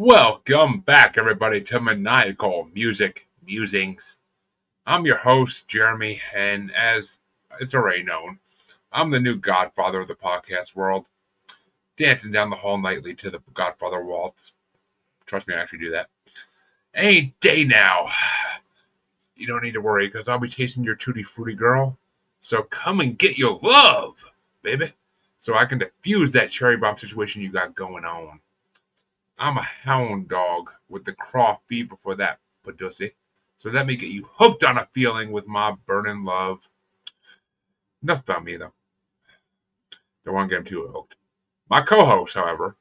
Welcome back, everybody, to Maniacal Music Musings. I'm your host, Jeremy, and as it's already known, I'm the new Godfather of the podcast world, dancing down the hall nightly to the Godfather waltz. Trust me, I actually do that. Any day now. You don't need to worry, because I'll be chasing your tutti frutti girl. So come and get your love, baby, so I can diffuse that cherry bomb situation you got going on. I'm a hound dog with the craw fever for that padussy. So let me get you hooked on a feeling with my burning love. Enough about me, though. Don't want to get him too hooked. My co-host, however,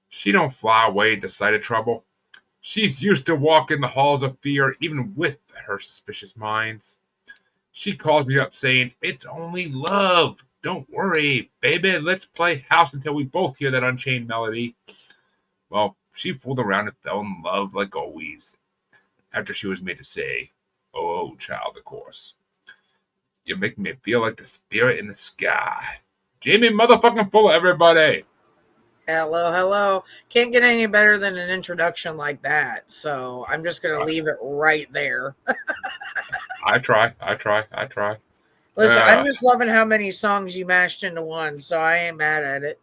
she don't fly away at the sight of trouble. She's used to walking the halls of fear, even with her suspicious minds. She calls me up saying, "It's only love. Don't worry, baby. Let's play house until we both hear that unchained melody." Well, she fooled around and fell in love like always, after she was made to say, "Oh, child, of course. You're making me feel like the spirit in the sky." Jamie motherfucking Fuller, everybody. Hello. Can't get any better than an introduction like that. So I'm just going to leave it right there. I try. Listen, I'm just loving how many songs you mashed into one, so I ain't mad at it.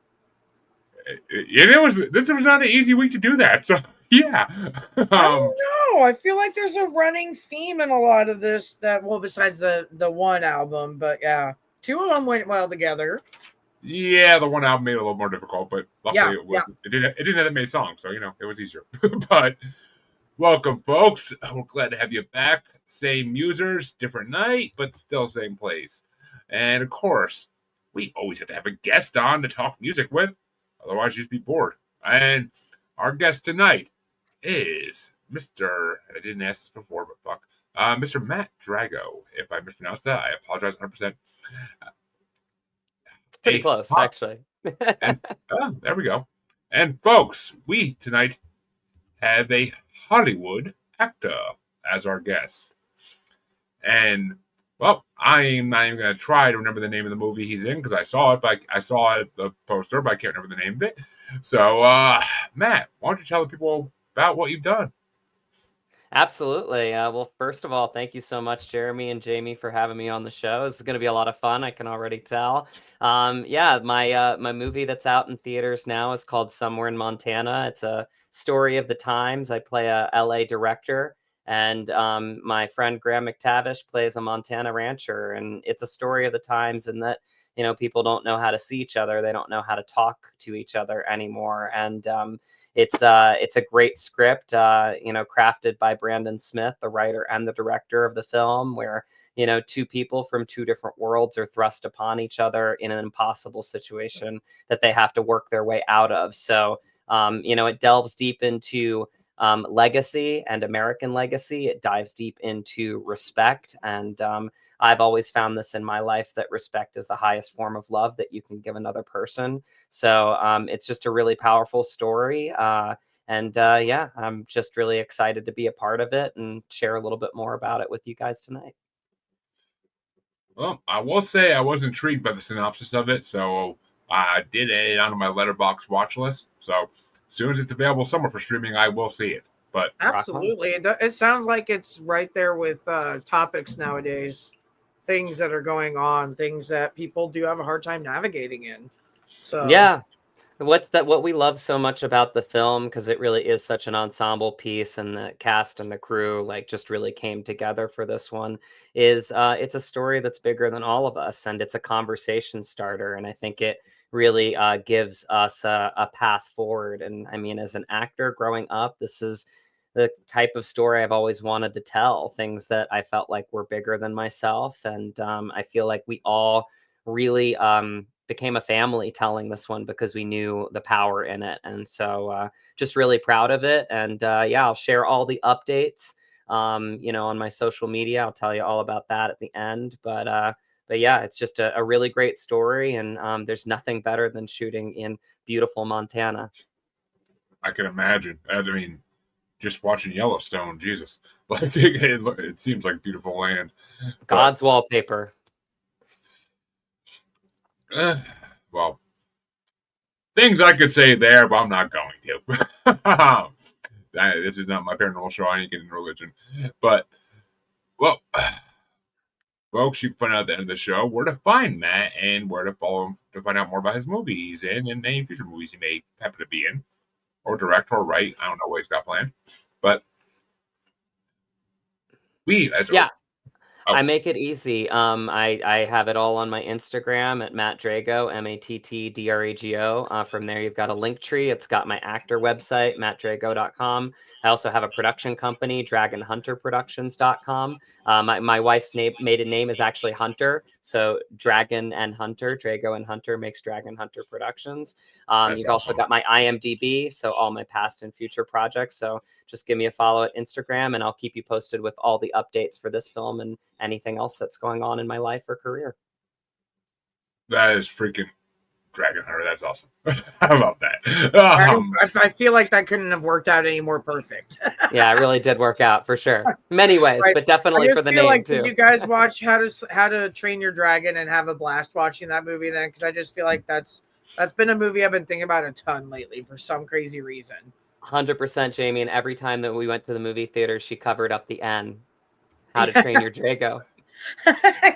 This was not an easy week to do that. So, yeah. I don't know. I feel like there's a running theme in a lot of this besides the one album, but yeah. Two of them went well together. Yeah, the one album made it a little more difficult, but luckily it didn't have that many songs, so it was easier. But welcome, folks. We're glad to have you back. Same musers, different night, but still same place. And of course, we always have to have a guest on to talk music with. Otherwise, you'd just be bored. And our guest tonight is Mr. I didn't ask this before, but fuck. Mr. Matt Drago. If I mispronounced that, I apologize 100%. Pretty close, actually. And there we go. And folks, we tonight have a Hollywood actor as our guest. And well, I'm not even going to try to remember the name of the movie he's in because I saw it, the poster, but I can't remember the name of it. So, Matt, why don't you tell the people about what you've done? Absolutely. Well, first of all, thank you so much, Jeremy and Jamie, for having me on the show. This is going to be a lot of fun. I can already tell. My movie that's out in theaters now is called Somewhere in Montana. It's a story of the times. I play a LA director. And my friend Graham McTavish plays a Montana rancher. And it's a story of the times in that, people don't know how to see each other. They don't know how to talk to each other anymore. And it's a great script, crafted by Brandon Smith, the writer and the director of the film, where, two people from two different worlds are thrust upon each other in an impossible situation that they have to work their way out of. So, it delves deep into legacy and American legacy. It dives deep into respect. And I've always found this in my life, that respect is the highest form of love that you can give another person. So it's just a really powerful story. I'm just really excited to be a part of it and share a little bit more about it with you guys tonight. Well, I will say I was intrigued by the synopsis of it, so I did add it onto my Letterboxd watch list. So as soon as it's available somewhere for streaming, I will see it. But absolutely, it sounds like it's right there with topics nowadays, things that are going on, things that people do have a hard time navigating in. So yeah, what we love so much about the film, because it really is such an ensemble piece, and the cast and the crew just really came together for this one, is it's a story that's bigger than all of us, and it's a conversation starter. And I think it really gives us a path forward. And I mean, as an actor growing up, this is the type of story I've always wanted to tell, things that I felt like were bigger than myself. And I feel like we all really became a family telling this one, because we knew the power in it. And so just really proud of it. And I'll share all the updates, on my social media. I'll tell you all about that at the end. But yeah, it's just a really great story. And there's nothing better than shooting in beautiful Montana. I can imagine. I mean, just watching Yellowstone, Jesus. It seems like beautiful land. God's wallpaper. Well, things I could say there, but I'm not going to. This is not my paranormal show. I ain't getting religion. But, well, folks, you can find out at the end of the show where to find Matt and where to follow him to find out more about his movies and any future movies he may happen to be in, or direct or write. I don't know what he's got planned. But Yeah. Oh. I make it easy. I have it all on my Instagram at Matt Drago, MattDrago. From there, you've got a link tree. It's got my actor website, mattdrago.com. I also have a production company, dragonhunterproductions.com. My wife's maiden name is actually Hunter. So Dragon and Hunter, Drago and Hunter makes Dragon Hunter Productions. You've also got my IMDb, so all my past and future projects. So just give me a follow at Instagram and I'll keep you posted with all the updates for this film and anything else that's going on in my life or career. That is freaking Dragon Hunter. That's awesome. I love that. I feel like that couldn't have worked out any more perfect. Yeah, it really did work out for sure. Many ways, right. But definitely for the name too. Did you guys watch How to Train Your Dragon and have a blast watching that movie then? Because I just feel like that's been a movie I've been thinking about a ton lately for some crazy reason. 100% Jamie, and every time that we went to the movie theater, she covered up the N. How to Train Your Drago.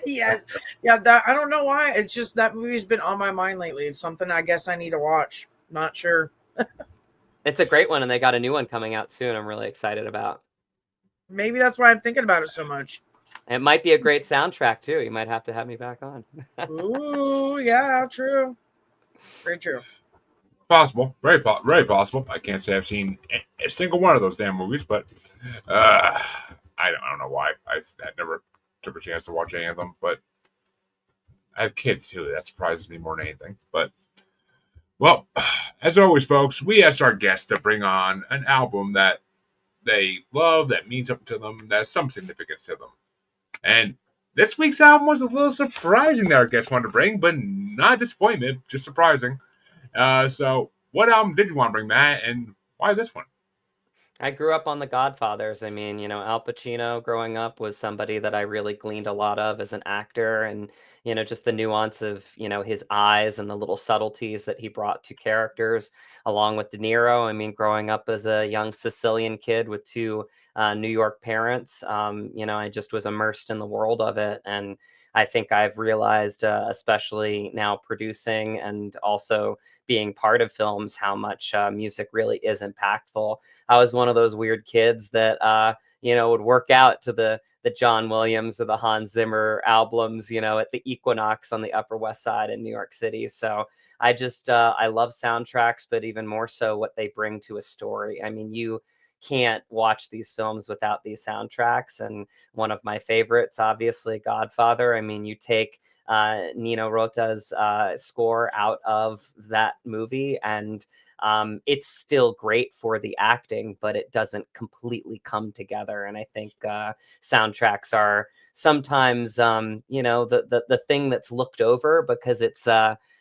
Yes. Yeah, I don't know why. It's just that movie's been on my mind lately. It's something I guess I need to watch. Not sure. It's a great one, and they got a new one coming out soon. I'm really excited about. Maybe that's why I'm thinking about it so much. It might be a great soundtrack too. You might have to have me back on. Ooh, yeah, true. Very true. Possible, very possible. I can't say I've seen a single one of those damn movies, but I don't know why. I never took a chance to watch any of them. But I have kids too. That surprises me more than anything. But well, as always, folks, we asked our guests to bring on an album that they love, that means something to them, that has some significance to them. And this week's album was a little surprising that our guests wanted to bring, but not a disappointment, just surprising. So what album did you want to bring, Matt, and why this one? I grew up on the Godfathers. I mean, Al Pacino growing up was somebody that I really gleaned a lot of as an actor, and just the nuance of his eyes and the little subtleties that he brought to characters, along with De Niro. I mean, growing up as a young Sicilian kid with two New York parents, I just was immersed in the world of it. And I think I've realized, especially now producing and also being part of films, how much music really is impactful. I was one of those weird kids that, would work out to the John Williams or the Hans Zimmer albums, at the Equinox on the Upper West Side in New York City. So I just, I love soundtracks, but even more so what they bring to a story. I mean, you can't watch these films without these soundtracks. And one of my favorites, obviously, Godfather. I mean, you take Nino Rota's score out of that movie and it's still great for the acting, but it doesn't completely come together. And I think soundtracks are sometimes, the thing that's looked over because it's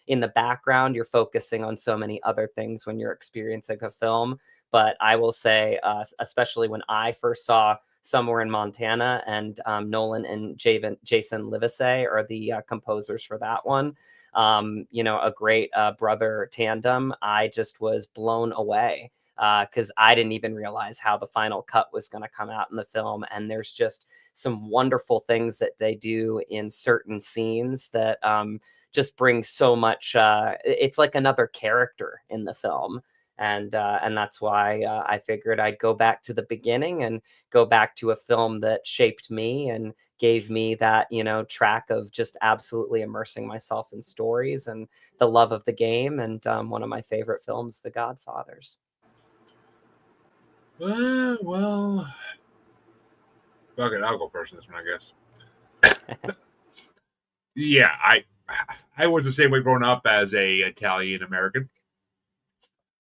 in the background. You're focusing on so many other things when you're experiencing a film. But I will say, especially when I first saw Somewhere in Montana, and Nolan and Jason Livesey are the composers for that one. A great brother tandem. I just was blown away because I didn't even realize how the final cut was going to come out in the film. And there's just some wonderful things that they do in certain scenes that just bring so much. It's like another character in the film. And that's why I figured I'd go back to the beginning and go back to a film that shaped me and gave me that, track of just absolutely immersing myself in stories and the love of the game. And one of my favorite films, The Godfathers. Well, fuck it, I'll go first in this one, I guess. Yeah, I was the same way growing up as a Italian American.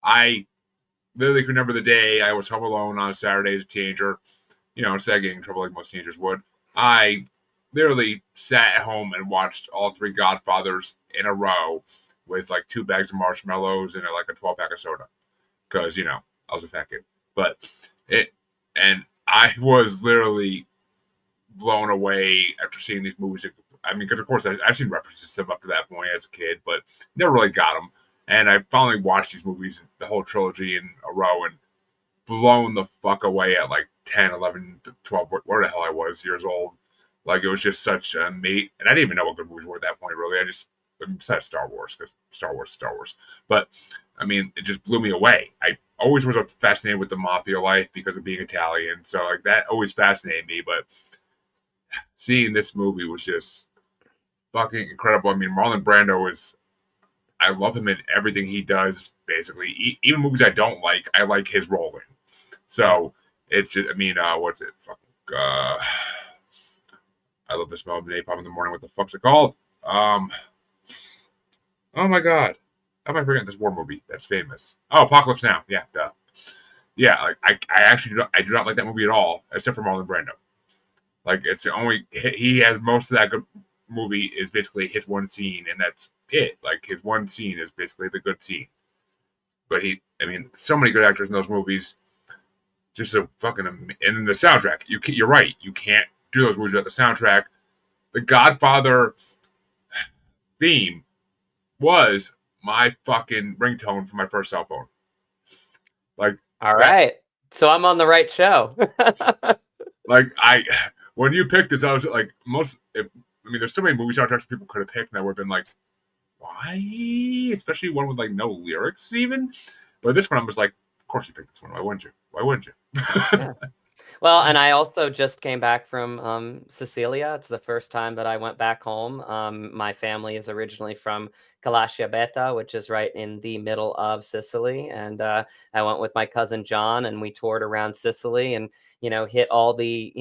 I literally can remember the day I was home alone on a Saturday as a teenager, instead of getting in trouble like most teenagers would. I literally sat at home and watched all three Godfathers in a row with like 2 bags of marshmallows and like a 12-pack of soda. Because, I was a fat kid. And I was literally blown away after seeing these movies. I mean, because of course I've seen references to them up to that point as a kid, but never really got them. And I finally watched these movies, the whole trilogy in a row, and blown the fuck away at like 10, 11, 12, where the hell I was, years old. Like, it was just such a mate. And I didn't even know what good movies were at that point, really. Besides Star Wars, because Star Wars is Star Wars. But, I mean, it just blew me away. I always was fascinated with the mafia life because of being Italian. So, like, that always fascinated me. But seeing this movie was just fucking incredible. I mean, Marlon Brando is, I love him in everything he does, basically. Even movies I don't like, I like his role in. So, it's just, I mean, what's it? I love the smell of napalm in the morning. What the fuck's it called? Oh my god. How am I forgetting this war movie that's famous? Oh, Apocalypse Now. Yeah, duh. Yeah, like I actually do not like that movie at all, except for Marlon Brando. Like, it's the only, he has most of that good movie is basically his one scene, and that's it. Like, his one scene is basically the good scene. But I mean, so many good actors in those movies. Just a fucking, and then the soundtrack. You're right. You can't do those movies without the soundtrack. The Godfather theme was my fucking ringtone for my first cell phone. Like, all right, so I'm on the right show. Like, when you picked this, I was like, there's so many movie soundtracks people could have picked, and I would have been like, why? Especially one with like no lyrics even. But this one, I was like, of course you picked this one. Why wouldn't you? Why wouldn't you? Yeah. Well, and I also just came back from Sicilia. It's the first time that I went back home. My family is originally from Beta, which is right in the middle of Sicily. And I went with my cousin John, and we toured around Sicily and, hit all the,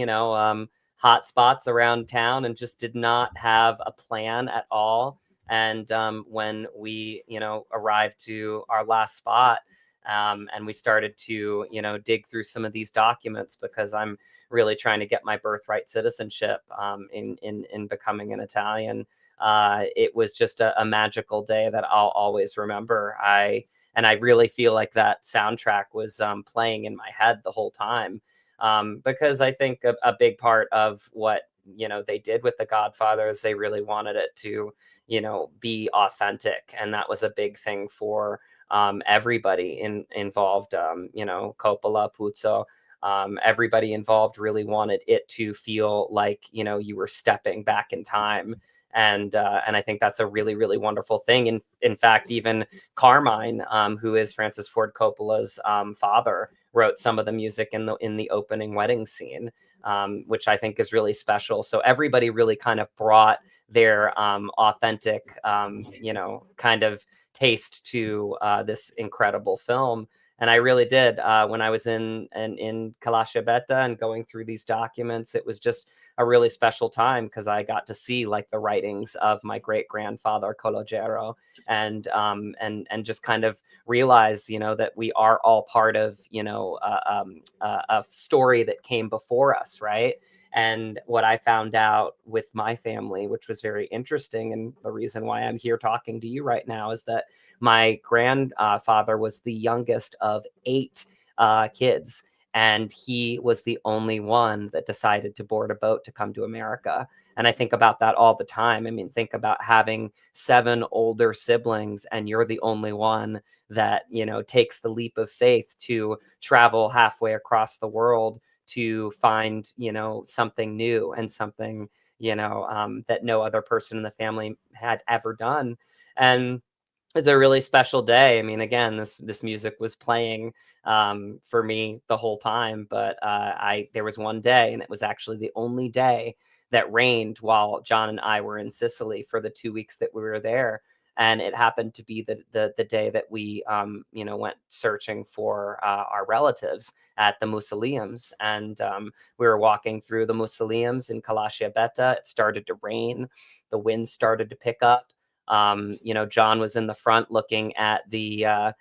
hot spots around town and just did not have a plan at all. And when we, arrived to our last spot, and we started to, dig through some of these documents because I'm really trying to get my birthright citizenship in becoming an Italian. It was just a magical day that I'll always remember. And I really feel like that soundtrack was playing in my head the whole time, because I think a big part of what they did with The Godfather is they really wanted it to be authentic, and that was a big thing for everybody involved, Coppola, Puzo, everybody involved really wanted it to feel like, you were stepping back in time. And I think that's a really, really wonderful thing. And in fact, even Carmine, who is Francis Ford Coppola's father, wrote some of the music in the opening wedding scene, which I think is really special. So everybody really kind of brought their authentic, kind of taste to this incredible film. And I really did. When I was in Beta and going through these documents, it was just a really special time because I got to see like the writings of my great grandfather Calogero, and just kind of realize, that we are all part of, a story that came before us, right? And what I found out with my family, which was very interesting, and the reason why I'm here talking to you right now, is that my grandfather was the youngest of 8 kids, and he was the only one that decided to board a boat to come to America. And I think about that all the time. I mean, think about having 7 older siblings, and you're the only one that, takes the leap of faith to travel halfway across the world to find, something new and something, that no other person in the family had ever done. And it's a really special day. I mean, again, this music was playing for me the whole time, but there was one day, and it was actually the only day that rained while John and I were in Sicily for the 2 weeks that we were there. And it happened to be the day that we, went searching for our relatives at the mausoleums. And we were walking through the mausoleums in Beta. It started to rain. The wind started to pick up. John was in the front looking at the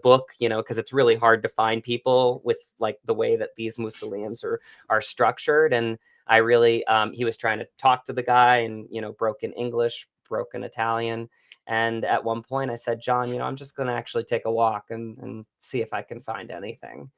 book, because it's really hard to find people with like the way that these mausoleums are structured. And I really, he was trying to talk to the guy and, broken English, broken Italian. And at one point I said, John, I'm just going to actually take a walk and see if I can find anything.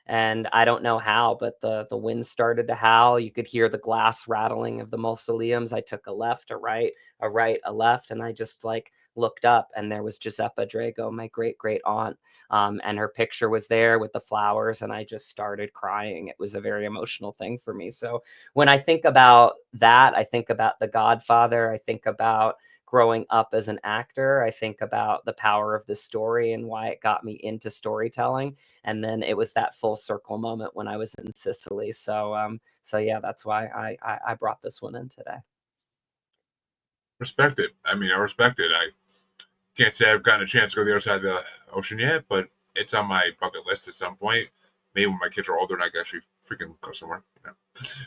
And I don't know how, but the wind started to howl. You could hear the glass rattling of the mausoleums. I took a left, a right, a left, and I just like looked up, and there was Giuseppa Drago, my great great aunt, and her picture was there with the flowers, and I just started crying. It was a very emotional thing for me. So when I think about that, I think about The Godfather. I think about growing up as an actor. I think about the power of the story and why it got me into storytelling. And then it was that full circle moment when I was in Sicily. So yeah, that's why I brought this one in today. Respect it. I mean, I respect it. I can't say I've gotten a chance to go to the other side of the ocean yet, but it's on my bucket list at some point. Maybe when my kids are older and I can actually freaking go somewhere.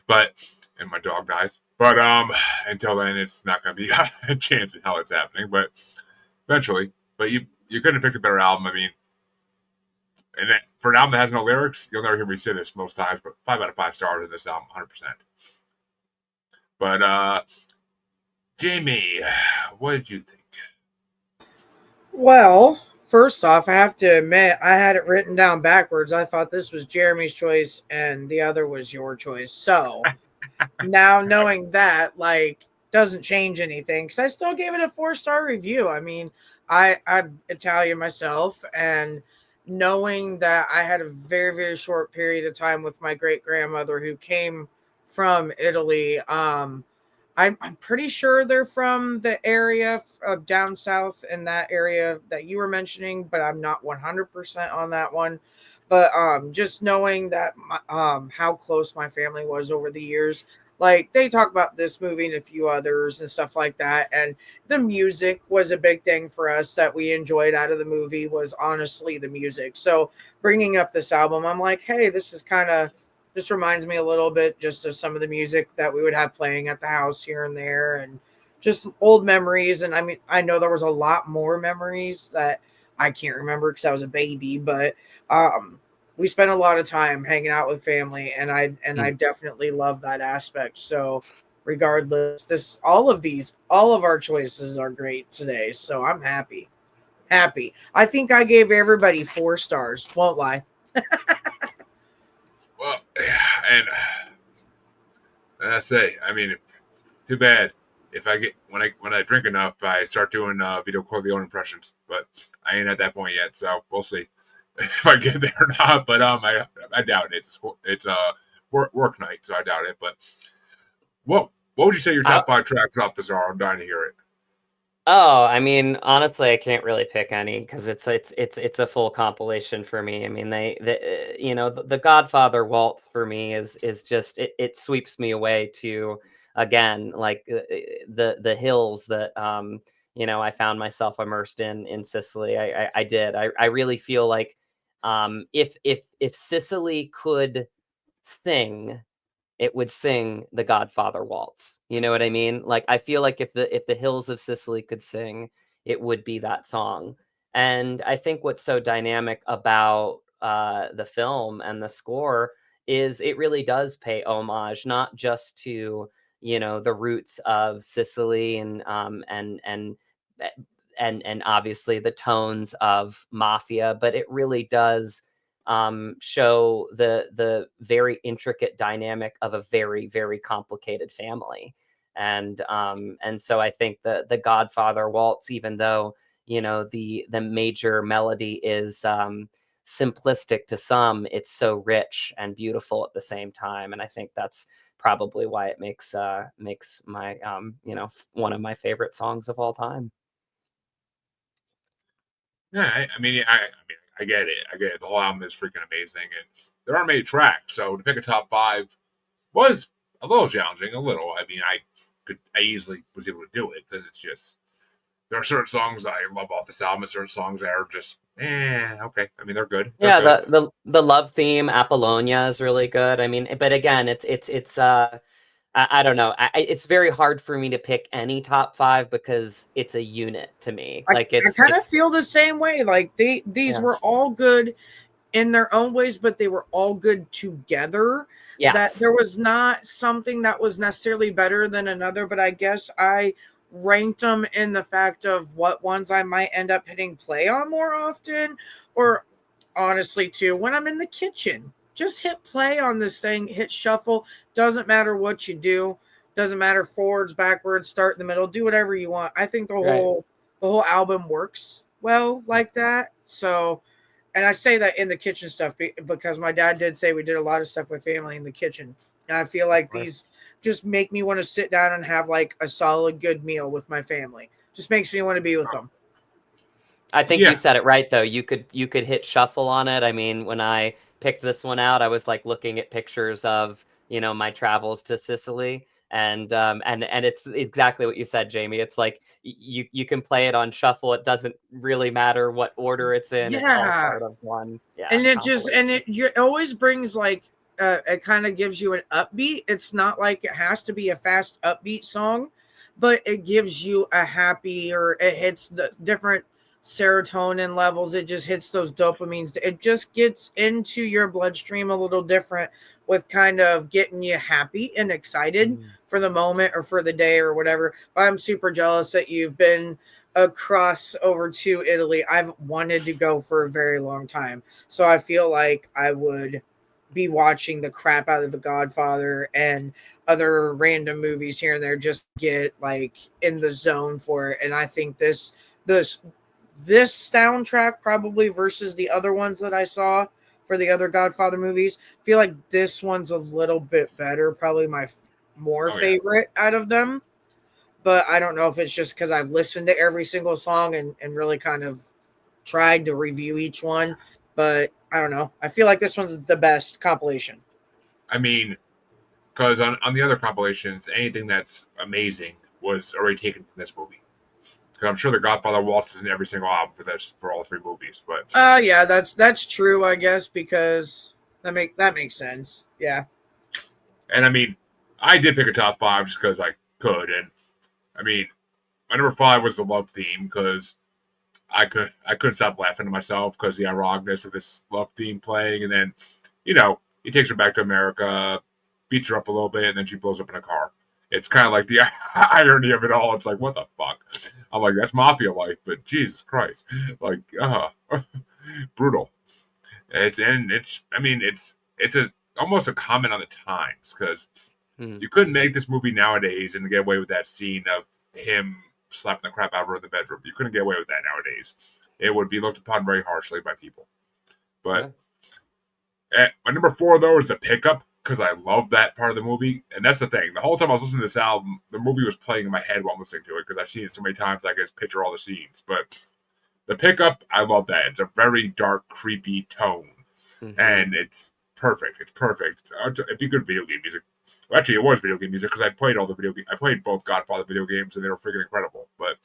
But and my dog dies. But until then, it's not going to be a chance in hell it's happening. But eventually. But you couldn't have picked a better album. I mean, and for an album that has no lyrics, you'll never hear me say this most times, but 5 out of 5 stars in this album, 100%. But Jamie, what did you think? Well, first off, I have to admit, I had it written down backwards. I thought this was Jeremy's choice and the other was your choice. So now knowing that, like, doesn't change anything because I still gave it a 4-star review. I mean, I'm Italian myself, and knowing that I had a very, very short period of time with my great grandmother who came from Italy. I'm pretty sure they're from the area of down south in that area that you were mentioning, but I'm not 100% on that one. But just knowing that how close my family was over the years, like they talk about this movie and a few others and stuff like that, and the music was a big thing for us that we enjoyed out of the movie was honestly the music. So bringing up this album, I'm like, hey, this is kind of just reminds me a little bit just of some of the music that we would have playing at the house here and there and just old memories. And I mean, I know there was a lot more memories that I can't remember because I was a baby, but we spent a lot of time hanging out with family, and I definitely love that aspect. So regardless, all of our choices are great today. So I'm happy. Happy. I think I gave everybody 4 stars. Won't lie. Well, and I say, I mean, too bad. If I get when I drink enough, I start doing Vito Corleone impressions. But I ain't at that point yet, so we'll see if I get there or not. But I doubt it. It's a work night, so I doubt it. But what would you say your top 5 tracks off this are? I'm dying to hear it. Oh, I mean, honestly, I can't really pick any because it's a full compilation for me. I mean, the Godfather waltz for me is just it sweeps me away to again like the hills that I found myself immersed in Sicily. I did. I really feel like if Sicily could sing, it would sing the Godfather waltz. You know what I mean? Like I feel like if the hills of Sicily could sing, it would be that song. And I think what's so dynamic about the film and the score is it really does pay homage not just to the roots of Sicily eh, and obviously the tones of mafia, but it really does show the very intricate dynamic of a very very complicated family. And so I think the Godfather waltz, even though the major melody is simplistic to some, it's so rich and beautiful at the same time, and I think that's probably why it makes my one of my favorite songs of all time. Yeah, I get it. I get it. The whole album is freaking amazing, and there aren't many tracks, so to pick a top 5 was a little challenging. A little. I mean, I easily was able to do it because it's just there are certain songs I love off this album, and certain songs that are just okay. I mean, they're good. Yeah, Good. the love theme, Apollonia, is really good. I mean, but again, it's I don't know. It's very hard for me to pick any top 5 because it's a unit to me. Like I kind of feel the same way. Like these were all good in their own ways, but they were all good together. That yes. there was not something that was necessarily better than another, but I guess I ranked them in the fact of what ones I might end up hitting play on more often, or honestly too when I'm in the kitchen just hit play on this thing, hit shuffle. Doesn't matter what you do. Doesn't matter forwards, backwards, start in the middle, do whatever you want. I think Right. the whole album works well like that. So, and I say that in the kitchen stuff because my dad did say we did a lot of stuff with family in the kitchen. And I feel Of like course. these just make me want to sit down and have like a solid good meal with my family. Just makes me want to be with them. I think you Yeah, said it right though. You could hit shuffle on it. I mean, when I picked this one out, I was like looking at pictures of, my travels to Sicily, and it's exactly what you said, Jamie. It's like you can play it on shuffle. It doesn't really matter what order it's in. It's all Yeah. part of one, yeah, And it just and compilation. it always brings like it kind of gives you an upbeat. It's not like it has to be a fast upbeat song, but it gives you a happy, or it hits the different serotonin levels. It just hits those dopamines. It just gets into your bloodstream a little different, with kind of getting you happy and excited Mm. for the moment or for the day or whatever. But I'm super jealous that you've been across over to Italy. I've wanted to go for a very long time. So I feel like I would be watching the crap out of The Godfather and other random movies here and there, just get like in the zone for it. And I think this this soundtrack, probably versus the other ones that I saw for the other Godfather movies, I feel like this one's a little bit better, probably my more oh yeah. favorite out of them. But I don't know if it's just because I've listened to every single song and really kind of tried to review each one. But I don't know. I feel like this one's the best compilation. I mean, because on the other compilations, anything that's amazing was already taken from this movie. Because I'm sure the Godfather waltzes in every single album for all three movies. But Yeah, that's true, I guess, because that makes sense. Yeah. and I mean, I did pick a top five just because I could, and I mean, my number five was the love theme because I couldn't stop laughing to myself because the ironicness of this love theme playing, and then he takes her back to America, beats her up a little bit, and then she blows up in a car. It's kind of like the irony of it all. It's like, what the fuck? I'm like, that's mafia life, but Jesus Christ, like, brutal. I mean, it's a almost a comment on the times because Mm. you couldn't make this movie nowadays and get away with that scene of him slapping the crap out of her in the bedroom. You couldn't get away with that nowadays. It would be looked upon very harshly by people. But Yeah. my number four, though, is the pickup because I love that part of the movie. And that's the thing. The whole time I was listening to this album, the movie was playing in my head while I'm listening to it because I've seen it so many times I can just picture all the scenes. But the pickup, I love that. It's a very dark, creepy tone. Hmm. And it's perfect. It's perfect. It'd be good video game music. Well, actually, it was video game music because I played all the video games. I played both Godfather video games, and they were freaking incredible. But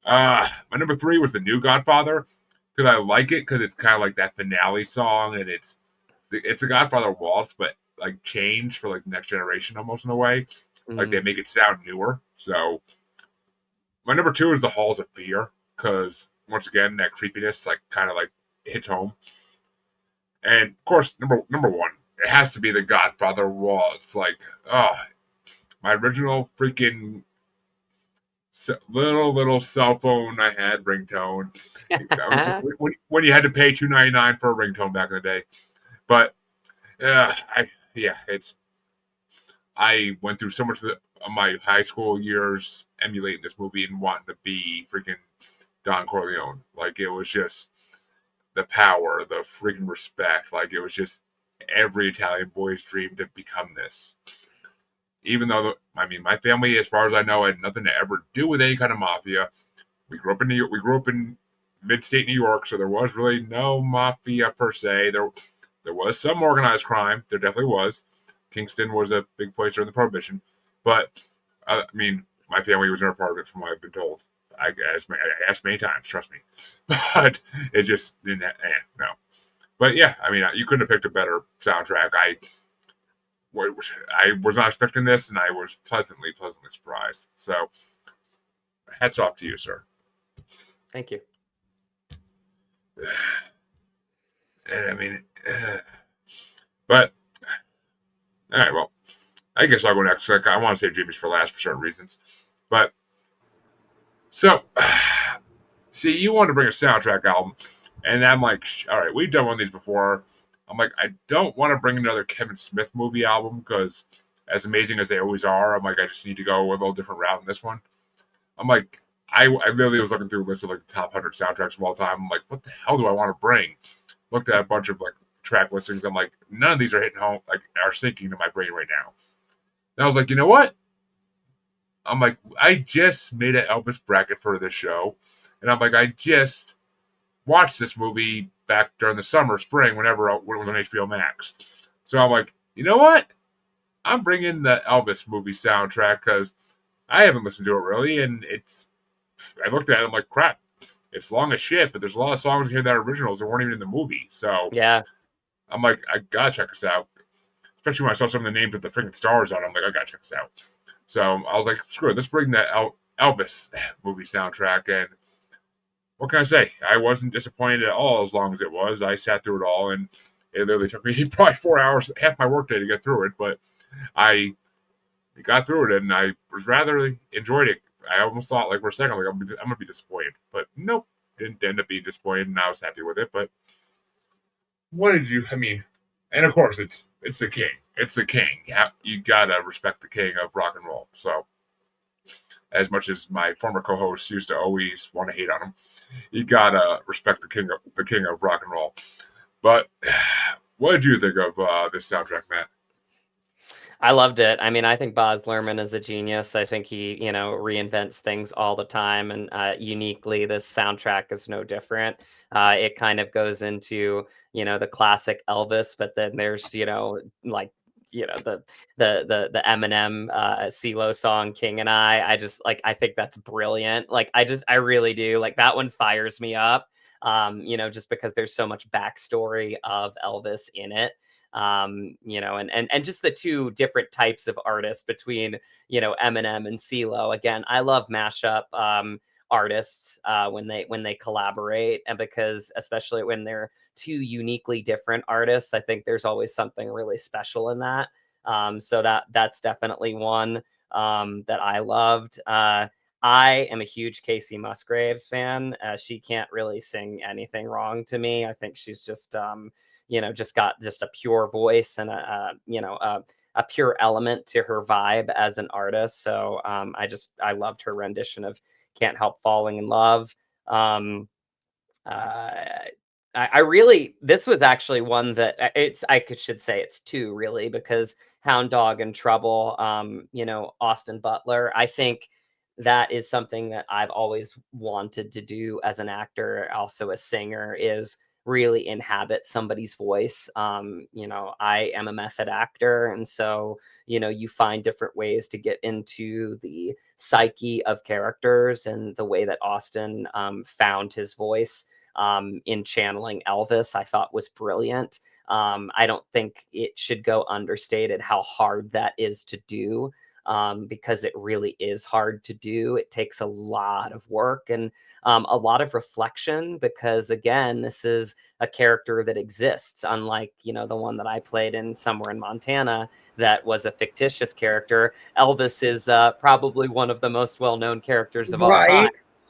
my number three was the new Godfather because I like it because it's kind of like that finale song, and it's a Godfather waltz, but like changed for like next generation almost in a way. Like they Hmm. make it sound newer. So my number two is the Halls of Fear because once again that creepiness like kind of like hits home. And of course, number one, it has to be the Godfather waltz. Like, my original freaking little cell phone I had ringtone. When you had to pay $2.99 for a ringtone back in the day, but it's I went through so much of my high school years emulating this movie and wanting to be freaking Don Corleone. Like it was just the power, the freaking respect. Like it was just every Italian boy's dream to become this. Even though I mean, my family, as far as I know, had nothing to ever do with any kind of mafia. We grew up in New York. We grew up in mid-state New York, so there was really no mafia per se. There was some organized crime. There definitely was. Kingston was a big place during the Prohibition, but I mean, my family was never part of it, from what I've been told. I asked many times, trust me, but it just didn't. No, but yeah, I mean, you couldn't have picked a better soundtrack. I was not expecting this, and I was pleasantly surprised. So, hats off to you, sir. Thank you. And I mean, but all right, well, I guess I'll go next. Like, I want to save Jimmy's for last for certain reasons, but so see, you wanted to bring a soundtrack album, and I'm like, all right, we've done one of these before. I'm like, I don't want to bring another Kevin Smith movie album because, as amazing as they always are, I'm like, I just need to go a little different route in this one. I'm like, I literally was looking through a list of like the top 100 soundtracks of all time. I'm like, what the hell do I want to bring? Looked at a bunch of like track listings. I'm like, none of these are hitting home, like are sinking to my brain right now. And I was like, you know what? I'm like, I just made an Elvis bracket for this show, and I'm like, I just watched this movie back during the summer, spring, when it was on HBO Max. So I'm like, you know what? I'm bringing the Elvis movie soundtrack because I haven't listened to it really, and it's. I looked at it, I'm like, crap. It's long as shit, but there's a lot of songs here that are originals that weren't even in the movie. So Yeah. I'm like, I gotta check this out. Especially when I saw some of the names with the freaking stars on it, I'm like, I gotta check this out. So I was like, screw it, let's bring that Elvis movie soundtrack. And what can I say? I wasn't disappointed at all as long as it was. I sat through it all, and it literally took me probably 4 hours, half my workday to get through it. But I got through it, and I was rather enjoyed it. I almost thought, like, for a second, like, I'm going to be disappointed. But nope, didn't end up being disappointed, and I was happy with it. But what did you, I mean, and of course, it's the king. It's the king. You got to respect the king of rock and roll. So, as much as my former co-host used to always want to hate on him, you got to respect the king of rock and roll. But what did you think of this soundtrack, Matt? I loved it. I mean, I think Baz Luhrmann is a genius. I think he, reinvents things all the time, and uniquely, this soundtrack is no different. It kind of goes into, the classic Elvis, but then there's, like, the Eminem Cee-Lo song King and I just like, I think that's brilliant. Like, I really do. Like, that one fires me up. Just because there's so much backstory of Elvis in it. And just the two different types of artists between, Eminem and Cee-Lo. Again, I love mashup artists when they collaborate, and because especially when they're two uniquely different artists, I think there's always something really special in that. So that's definitely one that I loved. I am a huge Casey Musgraves fan. She can't really sing anything wrong to me. I think she's just just got just a pure voice and a pure element to her vibe as an artist. So I loved her rendition of "Can't Help Falling in Love." Uh, I really, this was actually one that should say it's two really, because Hound Dog and Trouble, Austin Butler. I think that is something that I've always wanted to do as an actor, also a singer, is really inhabit somebody's voice. I am a method actor, and so you find different ways to get into the psyche of characters, and the way that Austin found his voice in channeling Elvis, I thought was brilliant. I don't think it should go understated how hard that is to do, because it really is hard to do. It takes a lot of work and a lot of reflection, because again, this is a character that exists, unlike, the one that I played in Somewhere in Montana that was a fictitious character. Elvis is probably one of the most well-known characters of all time. Right.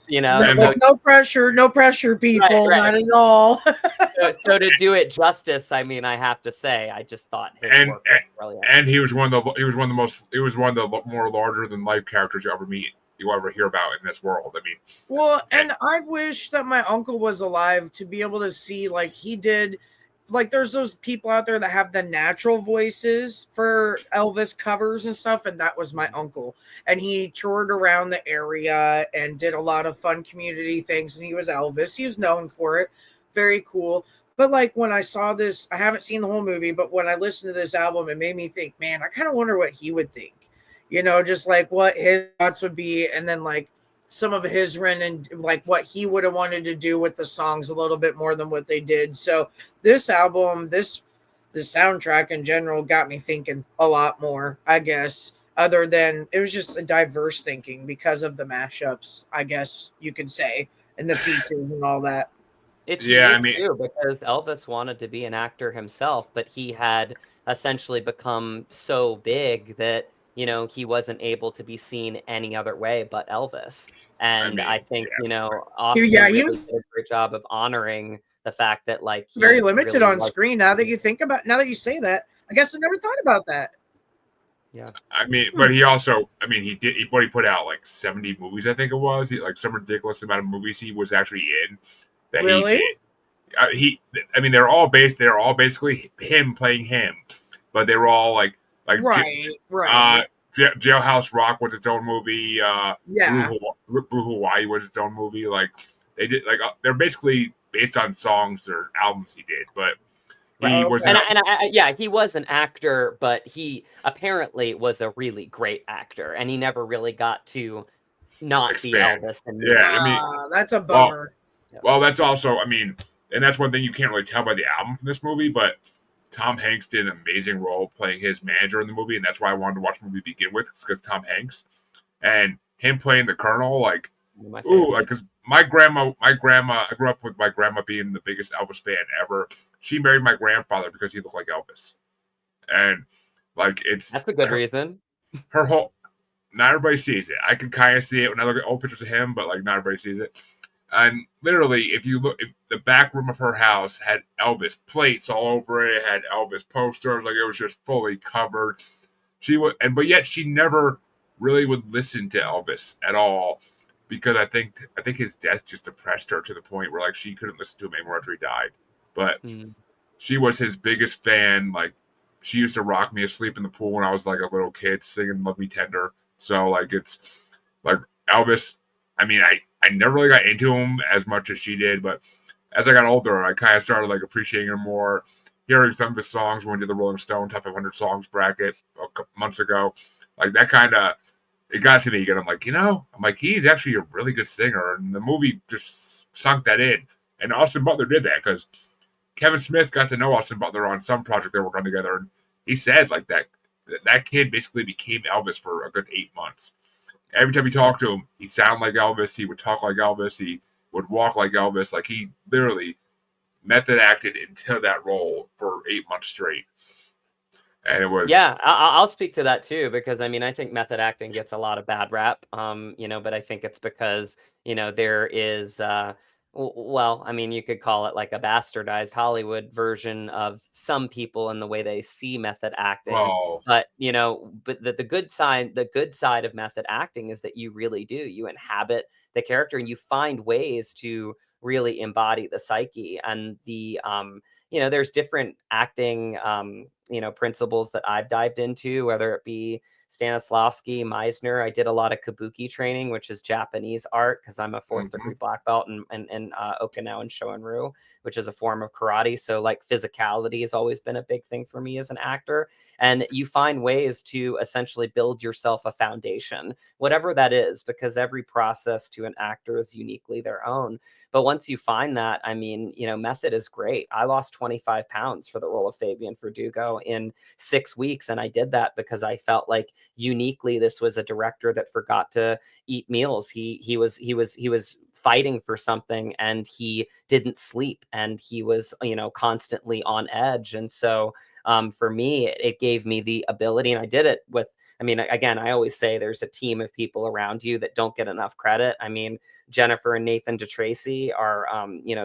So No pressure, people, right. not at all. So to do it justice, I mean, I have to say, I just thought his work was brilliant. And he was one of the more larger than life characters you ever hear about in this world. I mean, Well, and I wish that my uncle was alive to be able to see, like, he did. Like, there's those people out there that have the natural voices for Elvis covers and stuff, and that was my uncle. And he toured around the area and did a lot of fun community things, and he was Elvis. He was known for it. Very cool. But, like, when I saw this, I haven't seen the whole movie, but when I listened to this album, it made me think, man, I kind of wonder what he would think. Just like what his thoughts would be, and then, like, some of his and like what he would have wanted to do with the songs a little bit more than what they did. So this album, the soundtrack in general got me thinking a lot more, I guess, other than it was just a diverse thinking because of the mashups, I guess you could say, and the features and all that. It's unique too, because Elvis wanted to be an actor himself, but he had essentially become so big that, he wasn't able to be seen any other way but Elvis. And I think, Austin really did a great job of honoring the fact that like Very he limited really on was. screen. Now that you say that, I guess I never thought about that. Yeah. I mean, but he also, I mean, he put out like 70 movies, I think it was. Like some ridiculous amount of movies he was actually in that he Really? did. I mean, they're all basically him playing him, but they were all like Right. Jailhouse Rock was its own movie. Yeah. Blue Hawaii was its own movie. Like they did, like they're basically based on songs or albums he did. But he Right. was Okay. Yeah, he was an actor, but he apparently was a really great actor, and he never really got to not be expand. Elvis in Yeah, movies. I mean, That's a well, bummer. well, that's also, I mean, and that's one thing you can't really tell by the album from this movie, but Tom Hanks did an amazing role playing his manager in the movie, and that's why I wanted to watch the movie to begin with, because Tom Hanks and him playing the Colonel, like, One of my ooh, like, favorites. because I grew up with my grandma being the biggest Elvis fan ever. She married my grandfather because he looked like Elvis, and like That's a good reason. her whole. Not everybody sees it. I can kind of see it when I look at old pictures of him, but like not everybody sees it. And literally, if you look, if the back room of her house had Elvis plates all over it, had Elvis posters, like it was just fully covered. She would, but yet she never really would listen to Elvis at all because I think his death just depressed her to the point where like she couldn't listen to him anymore after he died. But Mm. she was his biggest fan. Like she used to rock me asleep in the pool when I was like a little kid, singing "Love Me Tender." So like it's like Elvis. I mean, I never really got into him as much as she did, but as I got older, I kind of started like appreciating him more. Hearing some of his songs when we did the Rolling Stone Top 500 Songs bracket a couple months ago, like that kind of it got to me. And I'm like, I'm like, he's actually a really good singer, and the movie just sunk that in. And Austin Butler did that because Kevin Smith got to know Austin Butler on some project they worked on together, and he said like that kid basically became Elvis for a good 8 months. Every time he talked to him, he sounded like Elvis. He would talk like Elvis. He would walk like Elvis. Like he literally method acted into that role for 8 months straight. And it was Yeah, I'll speak to that too because I mean I think method acting gets a lot of bad rap, but I think it's because there is, well, I mean you could call it like a bastardized Hollywood version of some people and the way they see method acting, well, but the good side of method acting is that you really do you inhabit the character and you find ways to really embody the psyche and there's different acting principles that I've dived into, whether it be Stanislavski, Meisner. I did a lot of kabuki training, which is Japanese art, because I'm a fourth degree black belt in Okinawan Shorin-ryu, which is a form of karate. So like physicality has always been a big thing for me as an actor. And you find ways to essentially build yourself a foundation, whatever that is, because every process to an actor is uniquely their own. But once you find that, I mean, method is great. I lost 25 pounds for the role of Fabian Verdugo in 6 weeks. And I did that because I felt like uniquely this was a director that forgot to eat meals. He was fighting for something and he didn't sleep and he was, constantly on edge. And so for me, it gave me the ability, and I did it with, I mean, again, I always say there's a team of people around you that don't get enough credit. I mean, Jennifer and Nathan DeTracy are,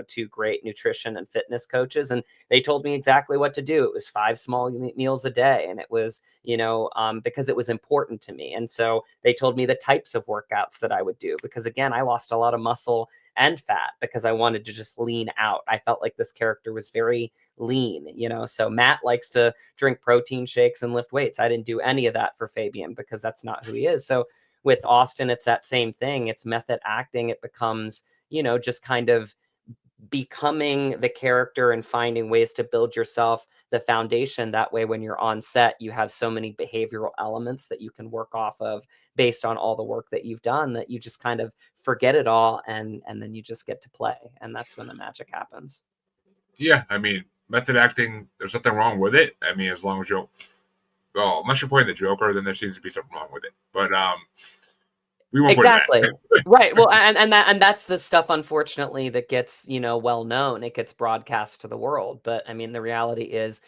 two great nutrition and fitness coaches, and they told me exactly what to do. It was 5 small meals a day, and it was, because it was important to me. And so they told me the types of workouts that I would do, because again, I lost a lot of muscle and fat because I wanted to just lean out. I felt like this character was very lean, so Matt likes to drink protein shakes and lift weights. I didn't do any of that for Fabian because that's not who he is. So with Austin, it's that same thing. It's method acting. It becomes, just kind of becoming the character and finding ways to build yourself the foundation. That way, when you're on set, you have so many behavioral elements that you can work off of based on all the work that you've done that you just kind of forget it all and then you just get to play. And that's when the magic happens. yeah, I mean, method acting, there's nothing wrong with it. I mean, as long as unless you're playing the Joker, then there seems to be something wrong with it. But we won't Exactly. put that. Right. Well, and that's the stuff, unfortunately, that gets, well known. It gets broadcast to the world. But I mean, the reality is,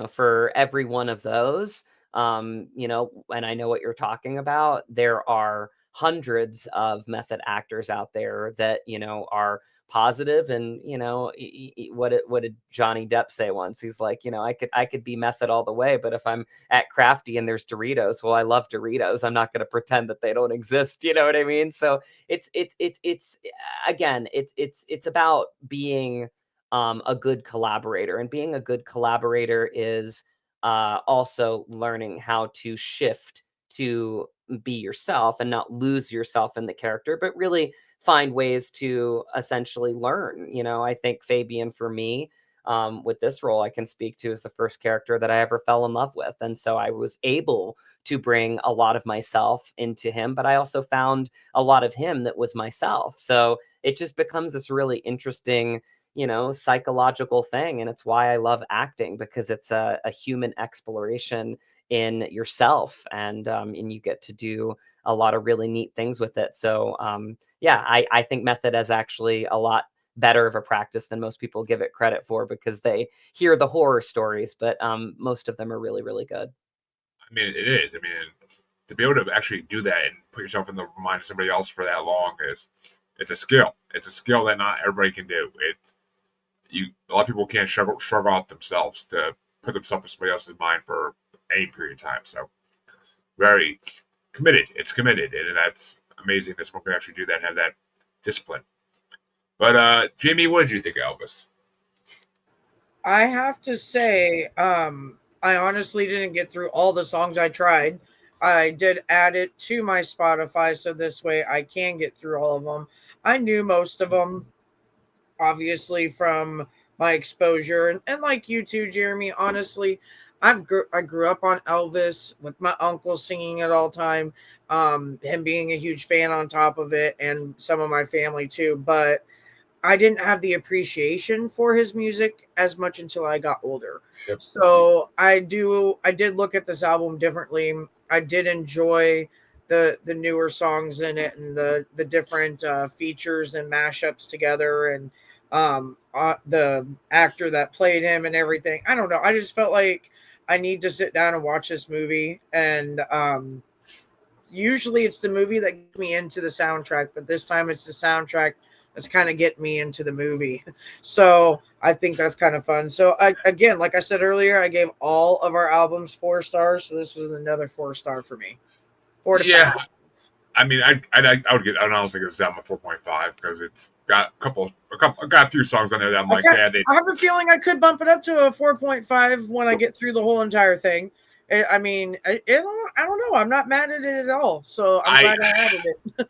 for every one of those, and I know what you're talking about, there are hundreds of method actors out there that, are positive. And, what did Johnny Depp say once? He's like, I could be method all the way, but if I'm at Crafty and there's Doritos, well, I love Doritos. I'm not going to pretend that they don't exist. You know what I mean? So it's again, it's about being a good collaborator, and being a good collaborator is also learning how to shift to be yourself and not lose yourself in the character, but really find ways to essentially learn. I think Fabian, for me, with this role, I can speak to, is the first character that I ever fell in love with. And so I was able to bring a lot of myself into him, but I also found a lot of him that was myself. So it just becomes this really interesting, psychological thing. And it's why I love acting, because it's a human exploration in yourself, and you get to do a lot of really neat things with it. So yeah, I think method is actually a lot better of a practice than most people give it credit for, because they hear the horror stories, but most of them are really, really good. I mean, it is. I mean, to be able to actually do that and put yourself in the mind of somebody else for that long it's a skill. It's a skill that not everybody can do. A lot of people can't shrug off themselves to put themselves in somebody else's mind for any period of time. So very committed. It's committed, and that's amazing that someone can actually do that and have that discipline. But Jamie, what did you think of Elvis? I have to say, I honestly didn't get through all the songs I tried. I did add it to my Spotify, so this way I can get through all of them. I knew most of them, obviously, from my exposure, and like you too, Jeremy. Honestly, I grew up on Elvis with my uncle singing it all time. Him being a huge fan on top of it, and some of my family too. But I didn't have the appreciation for his music as much until I got older. Yep. So I did look at this album differently. I did enjoy the newer songs in it, and the different features and mashups together, and the actor that played him and everything. I don't know. I just felt like I need to sit down and watch this movie, and usually it's the movie that gets me into the soundtrack, but this time it's the soundtrack that's kind of getting me into the movie. So I think that's kind of fun. So again, like I said earlier, I gave all of our albums 4 stars. So this was another 4-star for me. 4 to 5. I mean, I honestly give this album a 4.5 because it's got I got a few songs on there that I'm like, yeah. I have a feeling I could bump it up to a 4.5 when I get through the whole entire thing. I mean, I don't know. I'm not mad at it at all. So I'm glad I added it.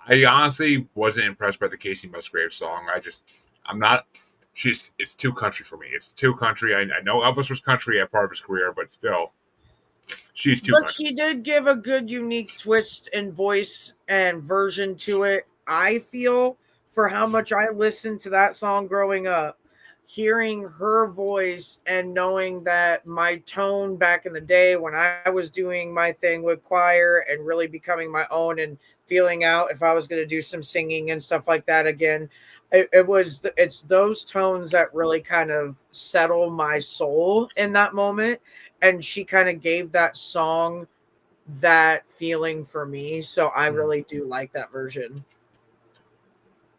I honestly wasn't impressed by the Casey Musgrave song. I'm not. It's too country for me. It's too country. I know Elvis was country at part of his career, but still, she's too. But she did give a good, unique twist and voice and version to it. I feel, for how much I listened to that song growing up, hearing her voice and knowing that my tone back in the day when I was doing my thing with choir and really becoming my own and feeling out if I was going to do some singing and stuff like that again, it's those tones that really kind of settle my soul in that moment. And she kind of gave that song that feeling for me. So I really do like that version.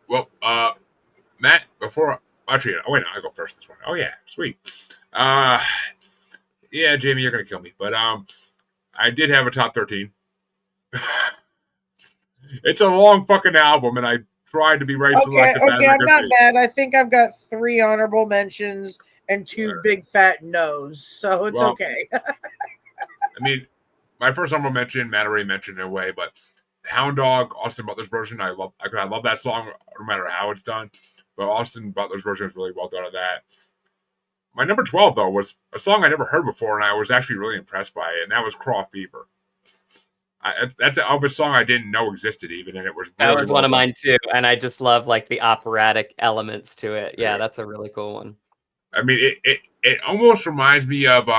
Well, Matt, actually, oh wait, no, I go first this one. Oh yeah, sweet. Yeah, Jamie, you're gonna kill me, but I did have a top 13. It's a long fucking album, and I tried to be right selective. Okay, I'm not mad. I think I've got 3 honorable mentions and 2 big fat no's, so it's okay. I mean, my first honorable mention, Matt already mentioned in a way, but Hound Dog, Austin Butler's version, I love that song no matter how it's done. But Austin Butler's version is really well done of that. My number 12, though, was a song I never heard before, and I was actually really impressed by it, and that was Craw Fever. That's an Elvis song I didn't know existed even, and it was really that was one of mine too, and I just love like the operatic elements to it. Yeah, that's a really cool one. I mean, it almost reminds me of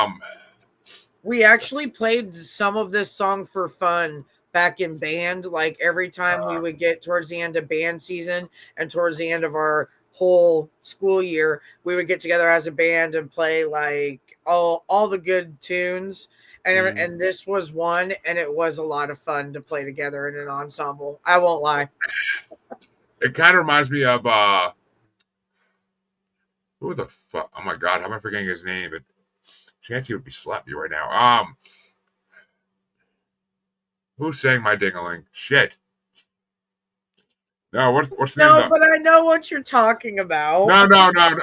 we actually played some of this song for fun back in band. Like every time we would get towards the end of band season and towards the end of our whole school year, we would get together as a band and play like all the good tunes. And this was one, and it was a lot of fun to play together in an ensemble. I won't lie. It kind of reminds me of who the fuck? Oh my god, how am I forgetting his name? But Chancy would be slapping me right now. Who sang My Ding-a-Ling? Shit. No, what's the name? No, but I know what you're talking about. No,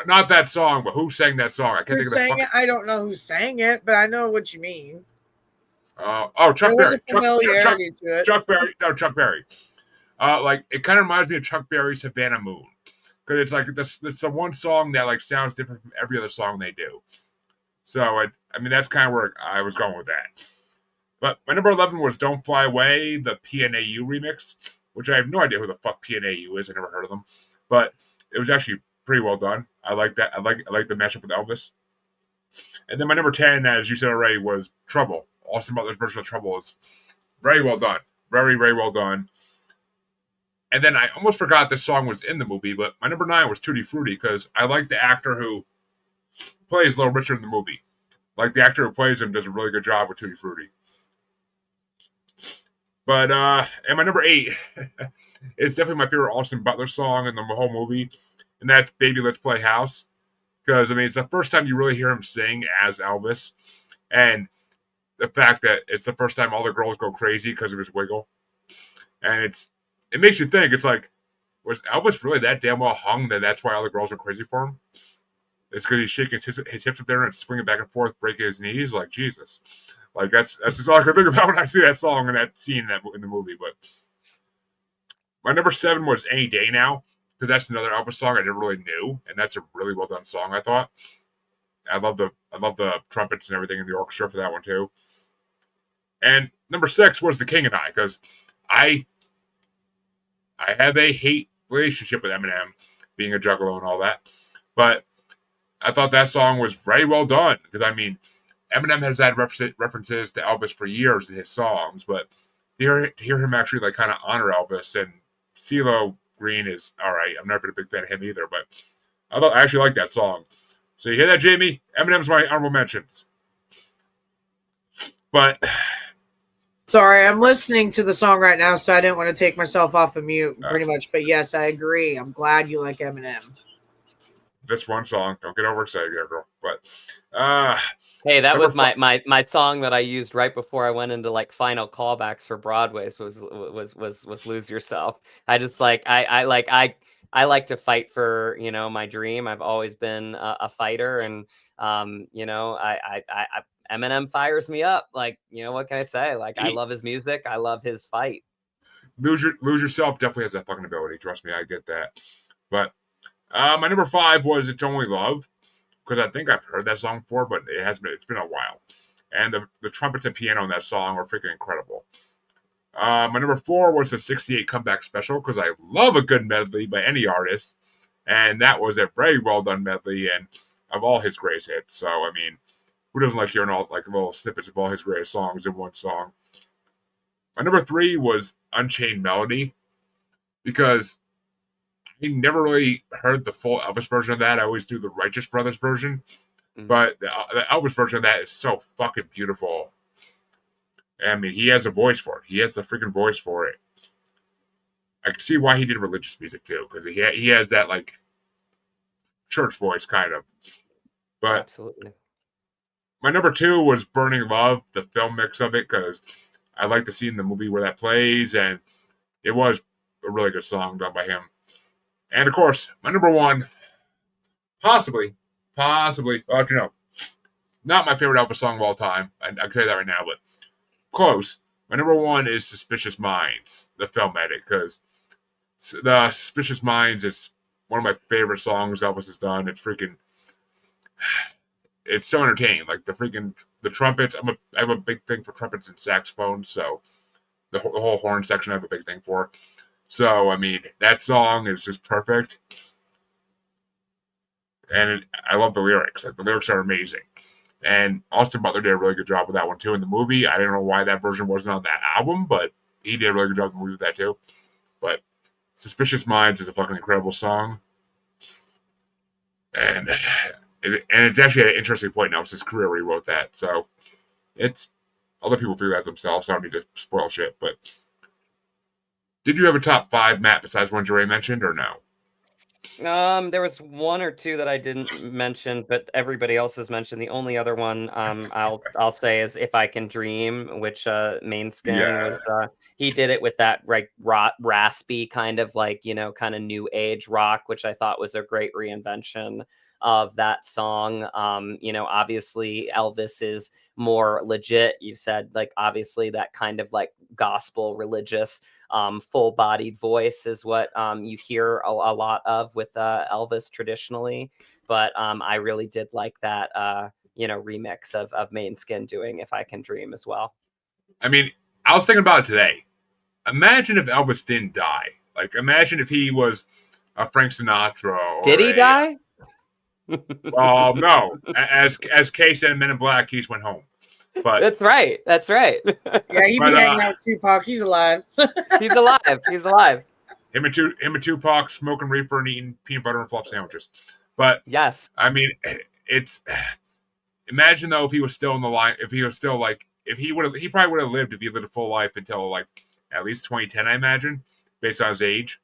not that song. But who sang that song? I can't think of the fucking. I don't know who sang it, but I know what you mean. Chuck There was Berry. a familiarity to it. Chuck Berry. No, Chuck Berry. Like it kind of reminds me of Chuck Berry's Havana Moon, because it's like it's the one song that like sounds different from every other song they do. So I mean that's kind of where I was going with that. But my number 11 was "Don't Fly Away," the PNAU remix, which I have no idea who the fuck PNAU is. I never heard of them, but it was actually pretty well done. I like that. I like the mashup with Elvis. And then my number 10, as you said already, was "Trouble." Austin Butler's version of "Trouble" is very well done, very very well done. And then I almost forgot this song was in the movie, but my number 9 was "Tutti Frutti" because I like the actor who plays Little Richard in the movie. Like the actor who plays him does a really good job with "Tutti Frutti." But and my number 8 is definitely my favorite Austin Butler song in the whole movie, and that's "Baby Let's Play House." Because I mean, it's the first time you really hear him sing as Elvis, and the fact that it's the first time all the girls go crazy because of his wiggle, and it makes you think. It's like, was Elvis really that damn well hung that that's why all the girls are crazy for him? It's because he's shaking his hips up there and swinging back and forth, breaking his knees. Like Jesus, like that's just all I can think about when I see that song and that scene in the movie. But my number 7 was "Any Day Now," because that's another Elvis song I never really knew, and that's a really well done song. I thought. I love the trumpets and everything in the orchestra for that one too. And number 6 was "The King and I," because I have a hate relationship with Eminem, being a juggalo and all that, but I thought that song was very well done because I mean, Eminem has had references to Elvis for years in his songs, but to hear him actually like kind of honor Elvis, and Cee-Lo Green is all right. I'm never been a big fan of him either, but I actually like that song. So you hear that, Jamie? Eminem's my honorable mentions. But sorry, I'm listening to the song right now, so I didn't want to take myself off of mute, pretty much. But yes, I agree. I'm glad you like Eminem. This one song, don't get overexcited, girl. But hey, that was my song that I used right before I went into like final callbacks for Broadway's was "Lose Yourself." I just like I like to fight for my dream. I've always been a fighter, and Eminem fires me up. Like what can I say? Like I love his music. I love his fight. Lose Yourself definitely has that fucking ability. Trust me, I get that. But my number 5 was "It's Only Love," because I think I've heard that song before, but it's been a while. And the trumpets and piano in that song were freaking incredible. My number 4 was the "68 Comeback Special," because I love a good medley by any artist, and that was a very well done medley and of all his greatest hits. So I mean, who doesn't like hearing all like little snippets of all his greatest songs in one song? My number 3 was "Unchained Melody," because I never really heard the full Elvis version of that. I always do the Righteous Brothers version, but the Elvis version of that is so fucking beautiful. I mean, he has a voice for it. He has the freaking voice for it. I can see why he did religious music too, because he has that like church voice kind of. But absolutely. My number 2 was "Burning Love," the film mix of it, because I like the scene in the movie where that plays, and it was a really good song done by him. And of course, my number 1, possibly, not my favorite Elvis song of all time. I can tell you that right now, but close. My number 1 is "Suspicious Minds," the film edit, because the "Suspicious Minds" is one of my favorite songs Elvis has done. It's so entertaining. Like the trumpets. I have a big thing for trumpets and saxophones, so the whole horn section I have a big thing for. So I mean, that song is just perfect, and I love the lyrics. Like the lyrics are amazing, and Austin Butler did a really good job with that one too in the movie. I don't know why that version wasn't on that album, but he did a really good job in the movie with that too. But "Suspicious Minds" is a fucking incredible song, and it's actually at an interesting point now in his career where he wrote that. So it's Other people figure that themselves, so I don't need to spoil shit. But did you have a top 5, Matt, besides ones you already mentioned, or no? There was one or two that I didn't mention, but everybody else has mentioned. The only other one, I'll say is "If I Can Dream," which Mainskin Yeah. was. He did it with that raspy kind of like kind of new age rock, which I thought was a great reinvention of that song. Obviously Elvis is more legit. You've said like obviously that kind of like gospel religious full-bodied voice is what you hear a lot of with Elvis traditionally. But I really did like that, remix of Mainskin doing "If I Can Dream" as well. I mean, I was thinking about it today. Imagine if Elvis didn't die. Like, imagine if he was a Frank Sinatra Did or he a. die? No, as Case and Men in Black, Keith went home. But That's right. That's right. Yeah, he'd be hanging out with Tupac. He's alive. He's alive. He's alive. him and Tupac smoking reefer and eating peanut butter and fluff sandwiches. But Yes. I mean, it's imagine though if he was still in the line, if he was still like, if he probably would have lived if he lived a full life until like at least 2010, I imagine, based on his age.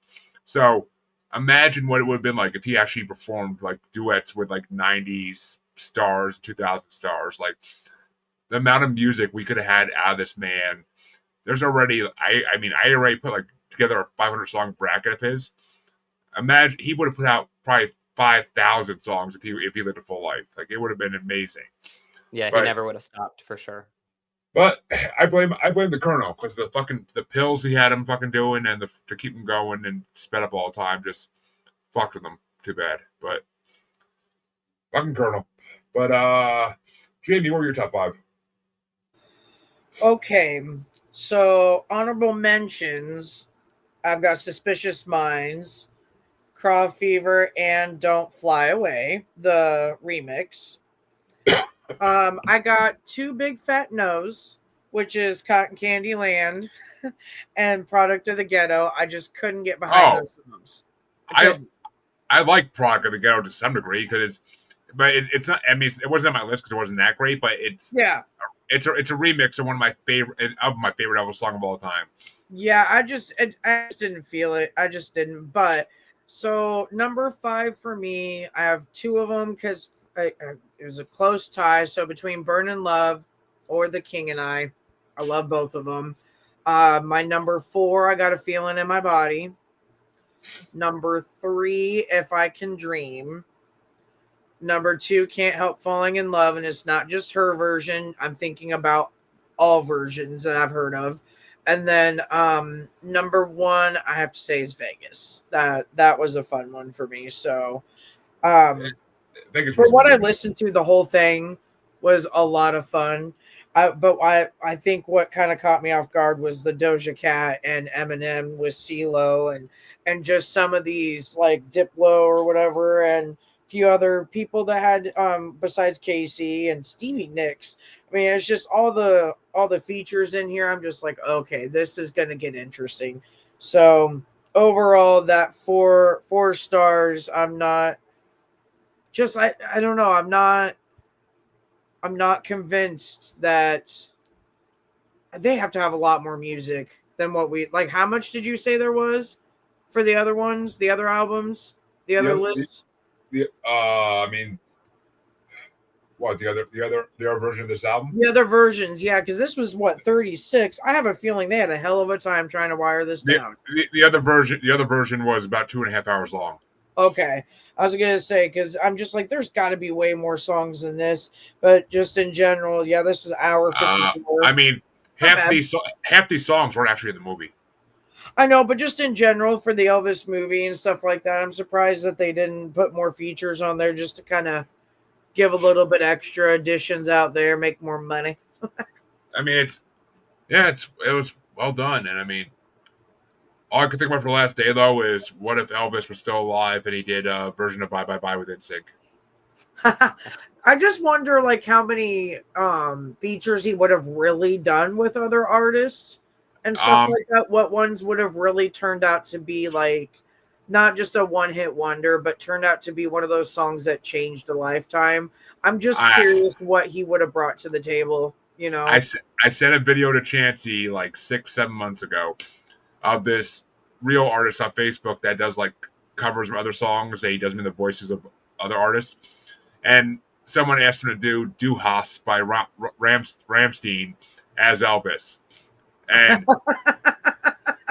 So imagine what it would have been like if he actually performed like duets with like 90s stars, 2000 stars. Like the amount of music we could have had out of this man. There's already, I mean, I already put like together a 500 song bracket of his. Imagine he would have put out probably 5,000 songs if he lived a full life. Like it would have been amazing. Yeah, But he never would have stopped for sure. But I blame the Colonel because the pills he had him fucking doing and to keep him going and sped up all the time just fucked with him. Too bad. But fucking Colonel. But Jamie, what were your top 5? Okay, so honorable mentions. I've got Suspicious Minds, Craw Fever, and Don't Fly Away, the remix. I got Two Big Fat Nose, which is Cotton Candy Land, and Product of the Ghetto. I just couldn't get behind those songs. I like Product of the Ghetto to some degree because it's not. I mean, it wasn't on my list because it wasn't that great, but it's a remix of one of my favorite Elvis song of all time. Yeah, I just didn't feel it. I just didn't. But so number 5 for me, I have 2 of them because it was a close tie. So between Burn in Love or The King and I love both of them. My number 4, I Got a Feeling in My Body. Number 3, If I Can Dream. Number 2, Can't Help Falling in Love, and it's not just her version. I'm thinking about all versions that I've heard of. And then number 1, I have to say, is Vegas. That was a fun one for me. So Vegas for was what I listened to, the whole thing was a lot of fun. But I think what kind of caught me off guard was the Doja Cat and Eminem with Cee-Lo and just some of these like Diplo or whatever and a few other people that had besides Casey and Stevie Nicks. I mean, it's just all the features in here. I'm just like, okay, this is gonna get interesting. So overall, that four stars. I'm not just I don't know. I'm not convinced that they have to have a lot more music than what we like. How much did you say there was for the other ones, the other albums, the other lists? I mean, what the other version of this album? The other versions, yeah, because this was what 36. I have a feeling they had a hell of a time trying to wire this down. The other version was about 2.5 hours long. Okay, I was gonna say because I'm just like, there's got to be way more songs than this, but just in general, yeah, this is hour 54. I mean, half these songs weren't actually in the movie. I know, but just in general for the Elvis movie and stuff like that, I'm surprised that they didn't put more features on there just to kind of give a little bit extra additions out there, make more money. I mean, it was well done, and I mean, all I could think about for the last day though is what if Elvis was still alive and he did a version of Bye Bye Bye with NSYNC. I just wonder like how many features he would have really done with other artists and stuff like that. What ones would have really turned out to be like not just a one-hit wonder, but turned out to be one of those songs that changed a lifetime. I'm just curious what he would have brought to the table. You know. I sent a video to Chancey like 6-7 months ago of this real artist on Facebook that does like covers of other songs that he does in the voices of other artists, and someone asked him to do "Du Hast" by Ramstein as Elvis, and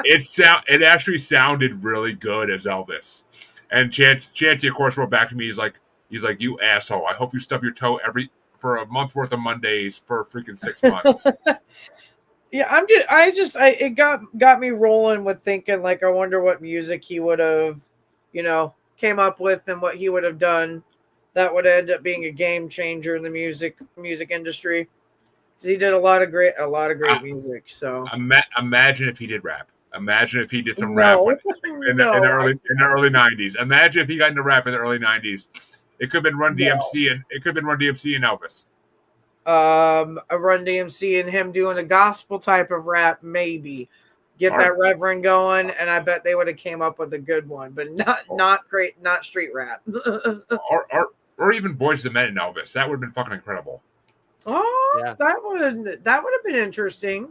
it actually sounded really good as Elvis. And Chancey, of course, wrote back to me. He's like, you asshole! I hope you stub your toe for a month worth of Mondays for freaking 6 months. Yeah, it got me rolling with thinking like, I wonder what music he would have, came up with and what he would have done that would end up being a game changer in the music industry. Because he did a lot of great music. So Imagine if he did rap. Imagine if he did some rap no, in the early '90s. Imagine if he got into rap in the early '90s. It could have been Run DMC and Elvis. A Run DMC and him doing a gospel type of rap, maybe get that Reverend going, and I bet they would have came up with a good one, but not street rap. or even Boys the Men and Elvis. That would have been fucking incredible. Oh, yeah. That would have been interesting.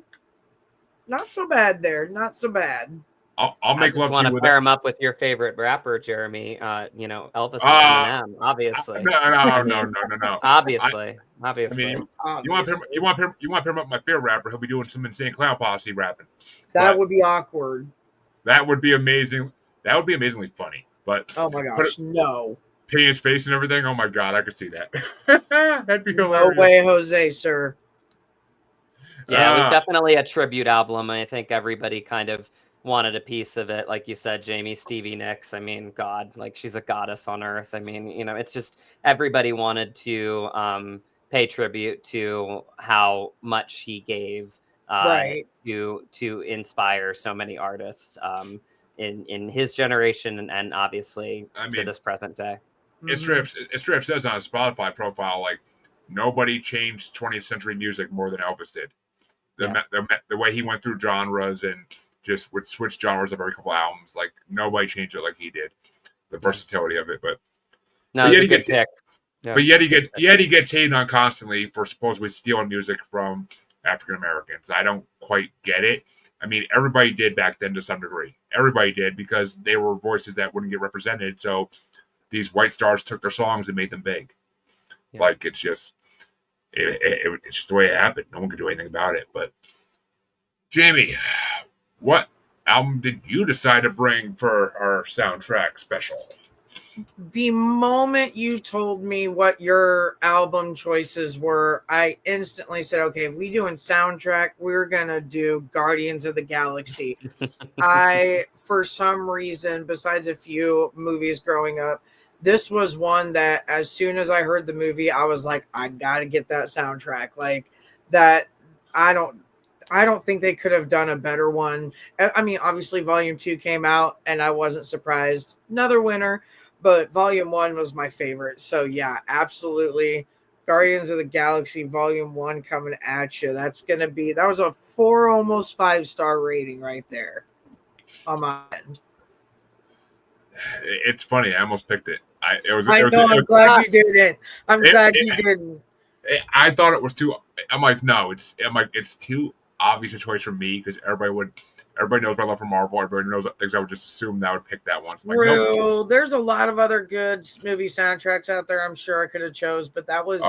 Not so bad there. Not so bad. I'll make love to you. Want to pair him up with your favorite rapper, Jeremy. Elvis and Eminem, obviously. No. Obviously. I mean, you want to pair him up with my favorite rapper? He'll be doing some Insane Clown Posse rapping. That would be awkward. That would be amazing. That would be amazingly funny. But oh my gosh, no. Paint his face and everything. Oh my god, I could see that. That'd be hilarious. No way, Jose, sir. Yeah, it was definitely a tribute album. I think everybody kind of wanted a piece of it. Like you said, Jamie, Stevie Nicks. I mean, God, like she's a goddess on earth. I mean, it's just everybody wanted to pay tribute to how much he gave to inspire so many artists in his generation and obviously to this present day. It straight says on his Spotify profile, like, nobody changed 20th century music more than Elvis did. The way he went through genres and just would switch genres of every couple albums, like nobody changed it like he did. The versatility of it, but yet he gets hated on constantly for supposedly stealing music from African Americans. I don't quite get it. I mean, everybody did back then to some degree. Everybody did because they were voices that wouldn't get represented. So these white stars took their songs and made them big. Yeah. Like it's just the way it happened. No one could do anything about it. But Jamie, what album did you decide to bring for our soundtrack special? The moment you told me what your album choices were, I instantly said, okay, if we doing soundtrack, we're going to do Guardians of the Galaxy. For some reason, besides a few movies growing up, this was one that as soon as I heard the movie, I was like, I got to get that soundtrack. Like that, I don't think they could have done a better one. I mean, obviously Volume 2 came out and I wasn't surprised. Another winner, but Volume 1 was my favorite. So yeah, absolutely. Guardians of the Galaxy Volume 1 coming at you. That was a 4, almost 5-star rating right there on my end. It's funny. I almost picked it. I'm glad you didn't. I'm glad you didn't. I thought it was too. I'm like, no. It's too obvious a choice for me because everybody knows my love for Marvel. Everybody knows things. I would just assume that I would pick that one. So True. Like, no. There's a lot of other good movie soundtracks out there. I'm sure I could have chose, but that was.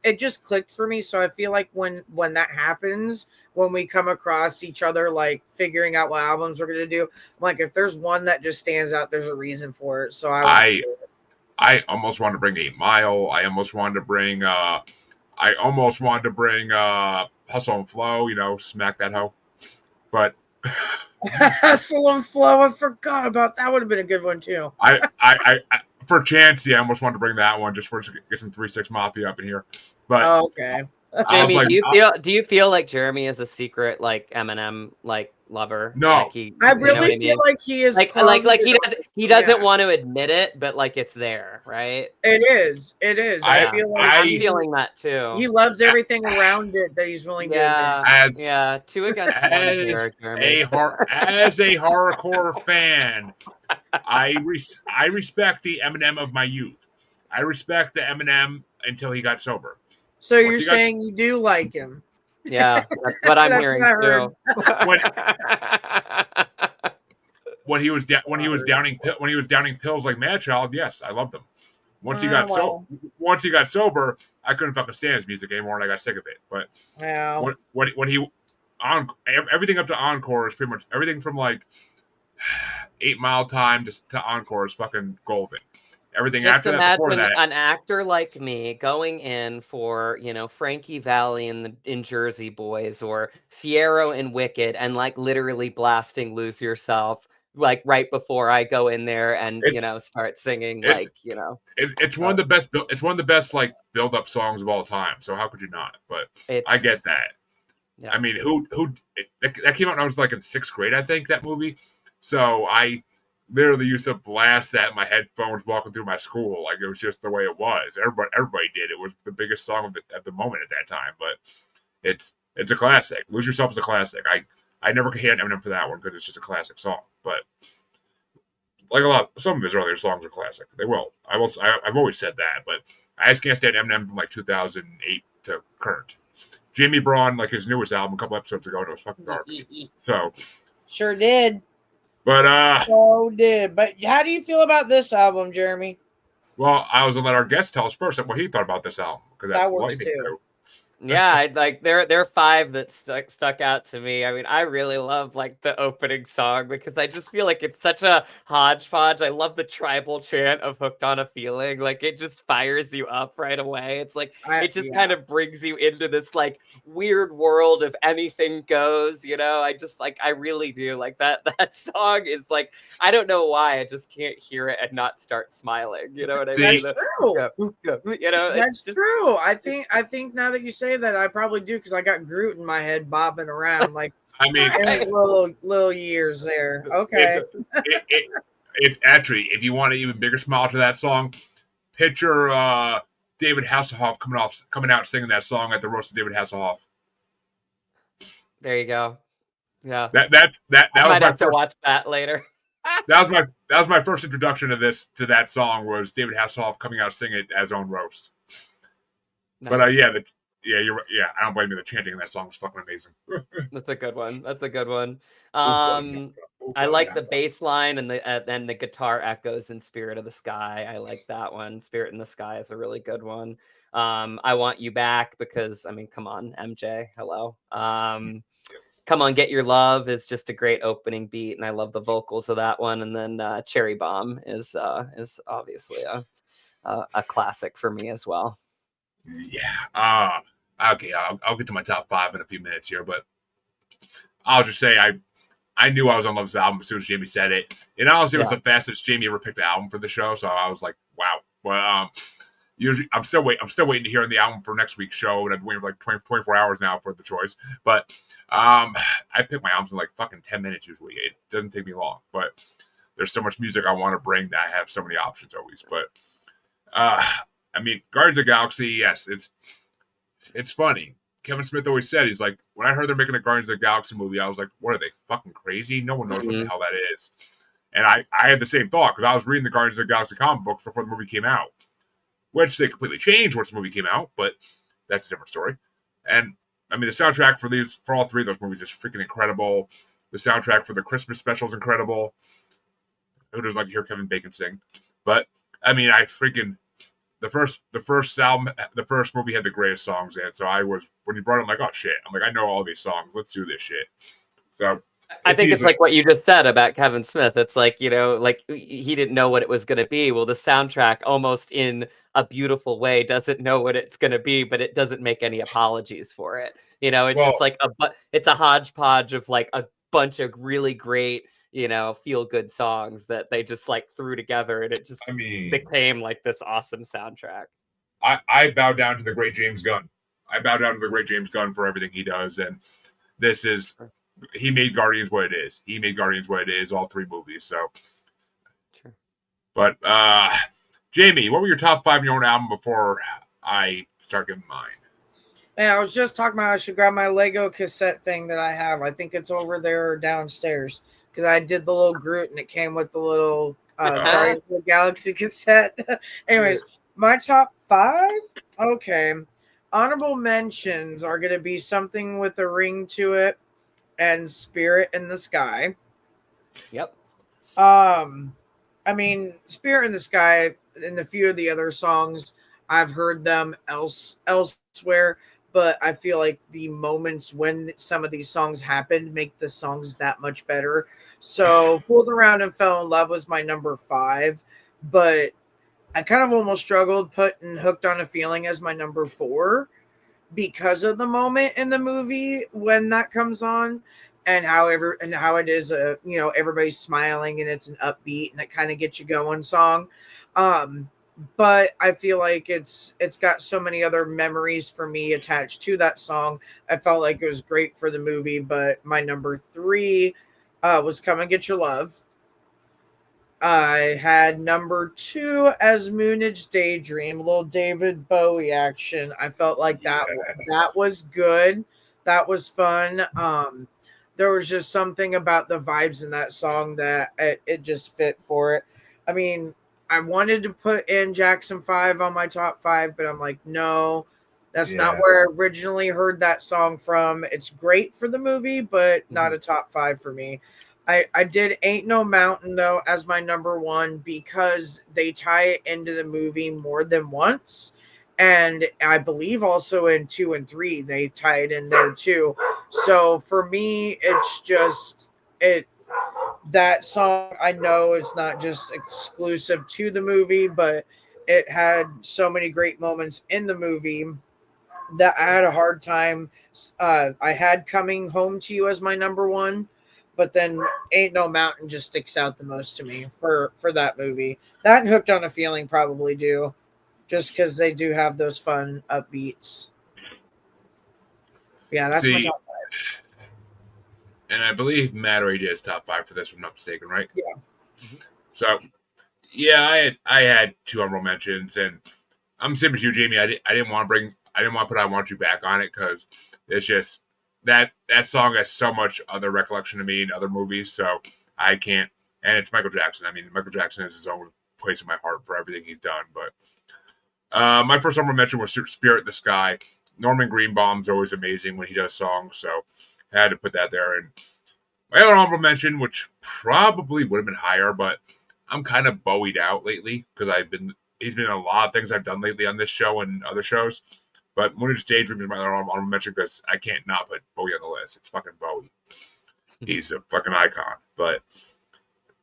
It just clicked for me. So I feel like when that happens, when we come across each other, like figuring out what albums we're going to do, I'm like, if there's one that just stands out, there's a reason for it. So I almost wanted to bring 8 Mile. I almost wanted to bring Hustle and Flow, smack that hoe. But Hustle and Flow, I forgot about that. Would have been a good one too. I for Chancey, I almost wanted to bring that one just for get some 3-6 Mafia up in here. But okay. Jamie, do you feel like Jeremy is a secret like Eminem lover? No, like I really feel like he is like he doesn't want to admit it, but like it's there, right? It is. I feel like I'm feeling that too. He loves everything around it that he's willing to admit. 2 against 1 here, Jeremy. As a hardcore fan, I respect the Eminem of my youth. I respect the Eminem until he got sober. So you're saying you do like him? Yeah, that's what I'm hearing too. When he was downing pills like Mad Child, yes, I loved him. Once he got sober, I couldn't fucking stand his music anymore, and I got sick of it. But when he on everything up to Encore is pretty much everything from like 8 Mile Time to Encore is fucking golden. Everything Just after that, before that, an actor like me going in for, Frankie Valli in Jersey Boys or Fiyero in Wicked and like literally blasting Lose Yourself like right before I go in there and start singing it's one of the best like build up songs of all time. So how could you not? But I get that. Yeah. I mean, that came out when I was like in 6th grade, I think, that movie. So I literally used to blast that in my headphones walking through my school. Like, it was just the way it was. Everybody did. It was the biggest song at the moment at that time. But it's a classic. Lose Yourself is a classic. I never hate Eminem for that one because it's just a classic song. But like some of his earlier songs are classic. They will. I've always said that. But I just can't stand Eminem from like 2008 to current. Jamie Braun, like his newest album a couple episodes ago, and it was fucking garbage. So sure did. But But how do you feel about this album, Jeremy? Well, I was gonna let our guest tell us first what he thought about this album, because that works too. Yeah, there are 5 that stuck out to me. I mean, I really love like the opening song because I just feel like it's such a hodgepodge. I love the tribal chant of "Hooked on a Feeling." Like, it just fires you up right away. It's like it just kind of brings you into this like weird world of anything goes. I really do like that. That song is like, I don't know why, I just can't hear it and not start smiling. You know what I mean? That's true. That's true. I think now that you say that, I probably do, because I got Groot in my head bobbing around like I mean, little years there. Okay. If you want an even bigger smile to that song, picture David Hasselhoff coming out singing that song at the roast of David Hasselhoff. There you go. Yeah. That I might have to watch that later. that was my first introduction to that song, was David Hasselhoff coming out singing it as own roast. Nice. But you're right. Yeah, I don't blame you. The chanting in that song was fucking amazing. That's a good one. I like the bass line and the guitar echoes in "Spirit of the Sky." I like that one. "Spirit in the Sky" is a really good one. "I Want You Back" because, I mean, come on, MJ, hello. "Come On Get Your Love" is just a great opening beat, and I love the vocals of that one. And then "Cherry Bomb" is obviously a classic for me as well. Yeah. Okay. I'll get to my top 5 in a few minutes here, but I'll just say I knew I was on this album as soon as Jamie said it. And honestly, it was the fastest Jamie ever picked an album for the show, so I was like, wow. But usually I'm still waiting to hear the album for next week's show, and I've been waiting for like 24 hours now for the choice. But I pick my albums in like fucking 10 minutes usually. It doesn't take me long, but there's so much music I want to bring that I have so many options always. But I mean, Guardians of the Galaxy, yes, it's funny. Kevin Smith always said, he's like, when I heard they're making a Guardians of the Galaxy movie, I was like, what are they, fucking crazy? No one knows what the hell that is. And I had the same thought, because I was reading the Guardians of the Galaxy comic books before the movie came out, which they completely changed once the movie came out, but that's a different story. And I mean, the soundtrack for all 3 of those movies is freaking incredible. The soundtrack for the Christmas special is incredible. Who doesn't like to hear Kevin Bacon sing? But I mean, the first album, the first movie had the greatest songs in it. So when you brought it, I'm like, oh shit. I'm like, I know all these songs. Let's do this shit. So I think it's like what you just said about Kevin Smith. It's like, like he didn't know what it was going to be. Well, the soundtrack, almost in a beautiful way, doesn't know what it's going to be, but it doesn't make any apologies for it. It's just like it's a hodgepodge of like a bunch of really great, feel good songs that they just like threw together, and it just became like this awesome soundtrack. I bow down to the great James Gunn. I bow down to the great James Gunn for everything he does, and he made Guardians what it is. He made Guardians what it is, all 3 movies. So, sure. But Jamie, what were your top 5 in your own album before I start giving mine? Yeah, I was just talking about I should grab my Lego cassette thing that I have. I think it's over there downstairs, because I did the little Groot and it came with the little Guardians of the Galaxy cassette. Anyways, my top 5? Okay. Honorable mentions are going to be Something with a Ring to It and Spirit in the Sky. Yep. I mean, Spirit in the Sky and a few of the other songs, I've heard them elsewhere, but I feel like the moments when some of these songs happened make the songs that much better. So, Fooled Around and Fell in Love was my number 5, but I kind of almost struggled putting Hooked on a Feeling as my number 4 because of the moment in the movie when that comes on, and how it is everybody's smiling and it's an upbeat and it kind of gets you going song. But I feel like it's got so many other memories for me attached to that song. I felt like it was great for the movie, but my number 3 was Come and Get Your Love. I had number 2 as Moonage Daydream, little David Bowie action. I felt like that was good. That was fun. There was just something about the vibes in that song that it just fit for it. I mean, I wanted to put in Jackson 5 on my top 5, but I'm like, no, that's not where I originally heard that song from. It's great for the movie, but not a top 5 for me. I did Ain't No Mountain, though, as my number 1 because they tie it into the movie more than once. And I believe also in 2 and 3, they tie it in there too. So for me, it's just that song. I know it's not just exclusive to the movie, but it had so many great moments in the movie that I had a hard time. I had Coming Home to You as my number 1. But then Ain't No Mountain just sticks out the most to me for that movie. That and Hooked on a Feeling probably do, just because they do have those fun upbeats. Yeah, that's my top 5. And I believe Matt already did his top 5 for this, if I'm not mistaken, right? Yeah. So, yeah, I had 2 honorable mentions, and I'm same as you, Jamie. I didn't want to put I Want You Back on it because it's just that song has so much other recollection to me in other movies, so I can't. And it's Michael Jackson. I mean, Michael Jackson has his own place in my heart for everything he's done. But my first honorable mention was Spirit in the Sky. Norman Greenbaum's always amazing when he does songs, so I had to put that there. And my other honorable mention, which probably would have been higher, but I'm kind of Bowie'd out lately because he's been in a lot of things I've done lately on this show and other shows. But Moonage Daydream is my other honorable mention because I can't not put Bowie on the list. It's fucking Bowie. He's a fucking icon. But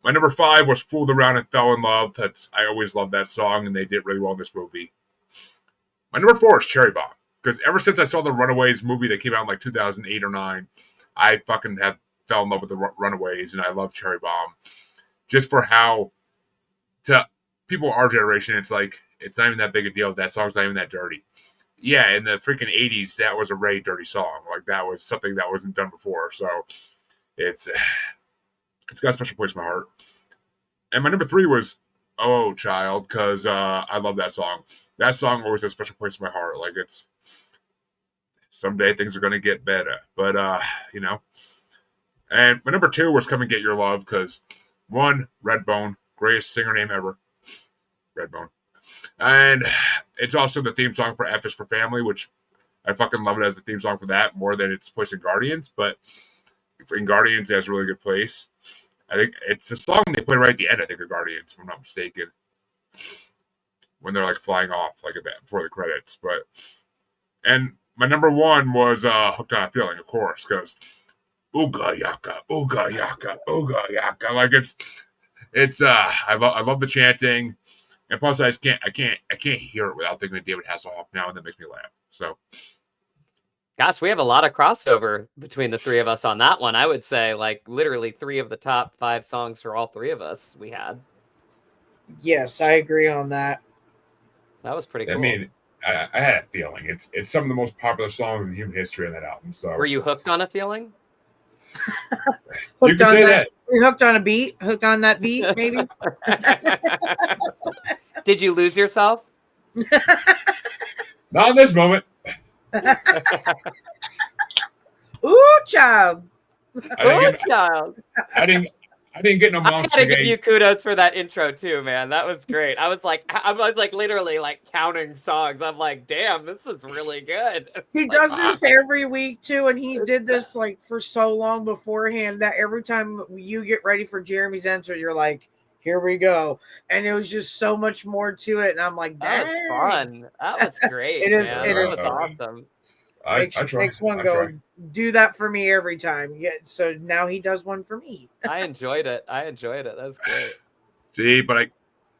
my number 5 was Fooled Around and Fell in Love. I always loved that song, and they did really well in this movie. My number 4 is Cherry Bomb. Because ever since I saw the Runaways movie that came out in like 2008 or 9, I fucking fell in love with the Runaways, and I love Cherry Bomb. Just for how, to people our generation, it's like, it's not even that big a deal. That song's not even that dirty. Yeah, in the freaking 80s, that was a really dirty song. Like, that was something that wasn't done before. So, it's got a special place in my heart. And my number 3 was Oh Child, because I love that song. That song always has a special place in my heart. Like, it's someday things are going to get better. But, And my number 2 was Come and Get Your Love, because 1, Redbone, greatest singer name ever. Redbone. And it's also the theme song for F is for Family, which I fucking love it as the theme song for that more than its place in Guardians. But in Guardians, it has a really good place. I think it's a song they play right at the end, I think, of Guardians, if I'm not mistaken. When they're like flying off, like at that before the credits. And my number 1 was Hooked on a Feeling, of course, because Ooga Yaka, Ooga Yaka, Ooga Yaka. Like I love the chanting. And plus, I can't hear it without thinking of David Hasselhoff now, and that makes me laugh. So, gosh, we have a lot of crossover between the 3 of us on that one. I would say, like, literally 3 of the top 5 songs for all 3 of us we had. Yes, I agree on that. That was pretty cool. I mean, I had a feeling it's some of the most popular songs in human history on that album. So, were you hooked on a feeling? You can say that. You're hooked on a beat, hooked on that beat, maybe. Did you lose yourself? Not in this moment. Ooh, child. Ooh, child. I didn't I didn't get no I monster. gotta give you kudos for that intro too, man. That was great. I was like literally like counting songs. I'm like, damn, this is really good. He Like, does this every week too, and he did this like for so long beforehand that every time you get ready for Jeremy's answer, you're like, "Here we go," and it was just so much more to it. And I'm like, that was "Dang, fun. That was great, it is, man. it That is was fun." awesome. I try. Makes one I go, try. do that for me every time. Yeah, so now he does one for me. I enjoyed it. That was great. See, but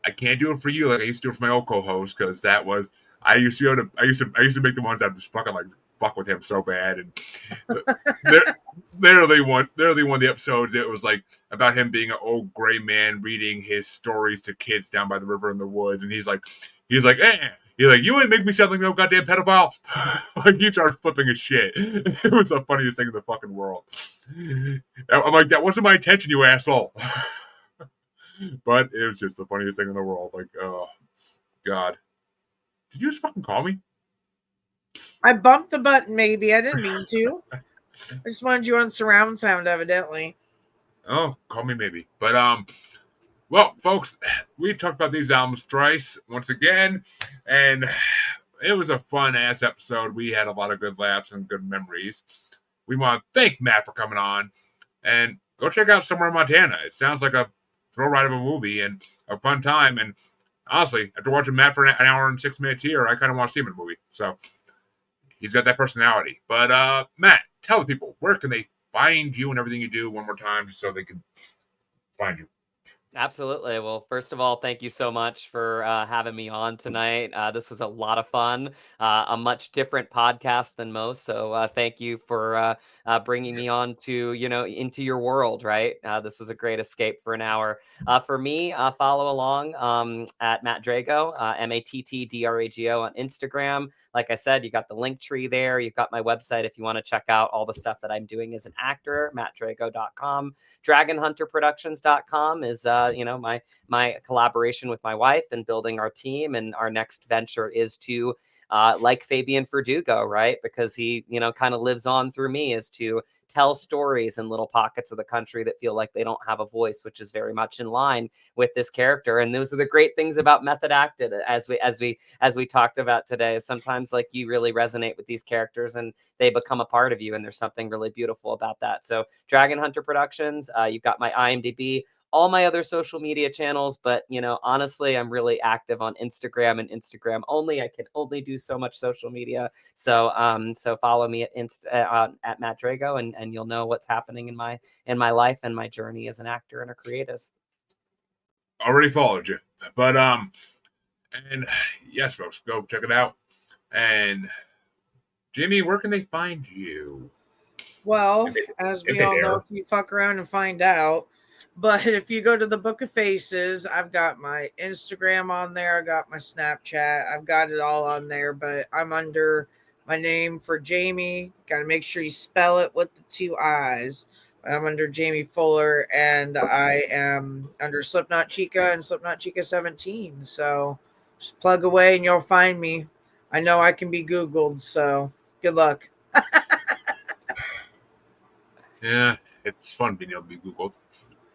I can't do it for you like I used to do it for my old co-host because that was I used to go to I used to make the ones that just fucking like fuck with him so bad and they're literally one of the episodes it was like about him being an old gray man reading his stories to kids down by the river in the woods and he's like he's like you ain't make me sound like no goddamn pedophile. Like he starts flipping his shit. It was the funniest thing in the fucking world. I'm like that wasn't my intention, you asshole. But it was just the funniest thing in the world. Like, oh, God. Did you just fucking call me? I bumped the button, maybe I didn't mean to. I just wanted you on surround sound, evidently. Oh, call me maybe. But, well, folks, we talked about these albums thrice once again, and it was a fun-ass episode. We had a lot of good laughs and good memories. We want to thank Matt for coming on, and go check out Somewhere in Montana. It sounds like a thrill ride of a movie and a fun time, and honestly, after watching Matt for an hour and 6 minutes here, I kind of want to see him in a movie. So he's got that personality. But Matt, tell the people where can they find you and everything you do one more time, so they can find you. Absolutely. Well, first of all, thank you so much for having me on tonight. This was a lot of fun, a much different podcast than most. So thank you for bringing me on to, into your world, right? This was a great escape for an hour. For me, follow along at Matt Drago, MattDrago on Instagram. Like I said, you got the link tree there. You've got my website if you want to check out all the stuff that I'm doing as an actor, mattdrago.com. DragonHunterProductions.com is my collaboration with my wife and building our team. And our next venture is to like Fabian Verdugo, right? Because he, kind of lives on through me, is to tell stories in little pockets of the country that feel like they don't have a voice, which is very much in line with this character. And those are the great things about method acted, as we talked about today. Sometimes like you really resonate with these characters and they become a part of you, and there's something really beautiful about that. So Dragon Hunter Productions, you've got my IMDb, all my other social media channels, but honestly, I'm really active on Instagram and Instagram only. I can only do so much social media. So so follow me at Matt Drago, and you'll know what's happening in my life and my journey as an actor and a creative. Already followed you. But and yes, folks, go check it out. And Jimmy, where can they find you? Well, as we all know, if you fuck around and find out. But if you go to the Book of Faces, I've got my Instagram on there. I got my Snapchat. I've got it all on there. But I'm under my name for Jamie. Got to make sure you spell it with the 2 I's. I'm under Jamie Fuller, and I am under Slipknot Chica and Slipknot Chica 17. So just plug away and you'll find me. I know I can be Googled, so good luck. Yeah, it's fun being able to be Googled.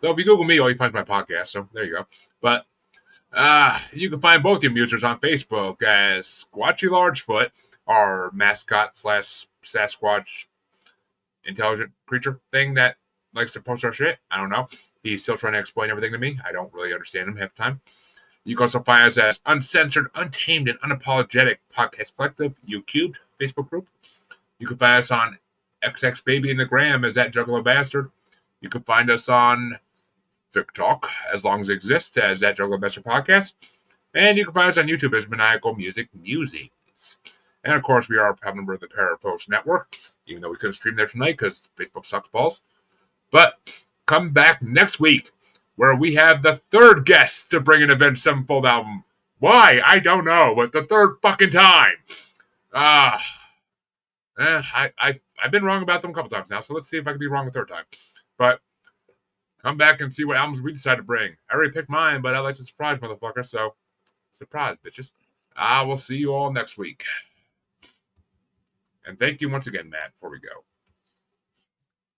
So if you Google me, all you find is my podcast. So there you go. But you can find both your musers on Facebook as Squatchy Largefoot, our mascot / Sasquatch intelligent creature thing that likes to post our shit. I don't know. He's still trying to explain everything to me. I don't really understand him half the time. You can also find us as Uncensored, Untamed, and Unapologetic Podcast Collective, UCubed Facebook group. You can find us on XXBaby in the Gram as that Juggalo Bastard. You can find us on TikTok, as long as it exists, as that Juggalo Bastard Podcast. And you can find us on YouTube as Maniacal Music Musings. And of course, we are a proud member of the Parapost Network, even though we couldn't stream there tonight because Facebook sucks balls. But come back next week, where we have the third guest to bring an Avenged Sevenfold album. Why? I don't know, but the third fucking time. I've been wrong about them a couple times now, so let's see if I can be wrong a third time. But come back and see what albums we decide to bring. I already picked mine, but I like to surprise motherfucker, so surprise, bitches. I will see you all next week. And thank you once again, Matt, before we go.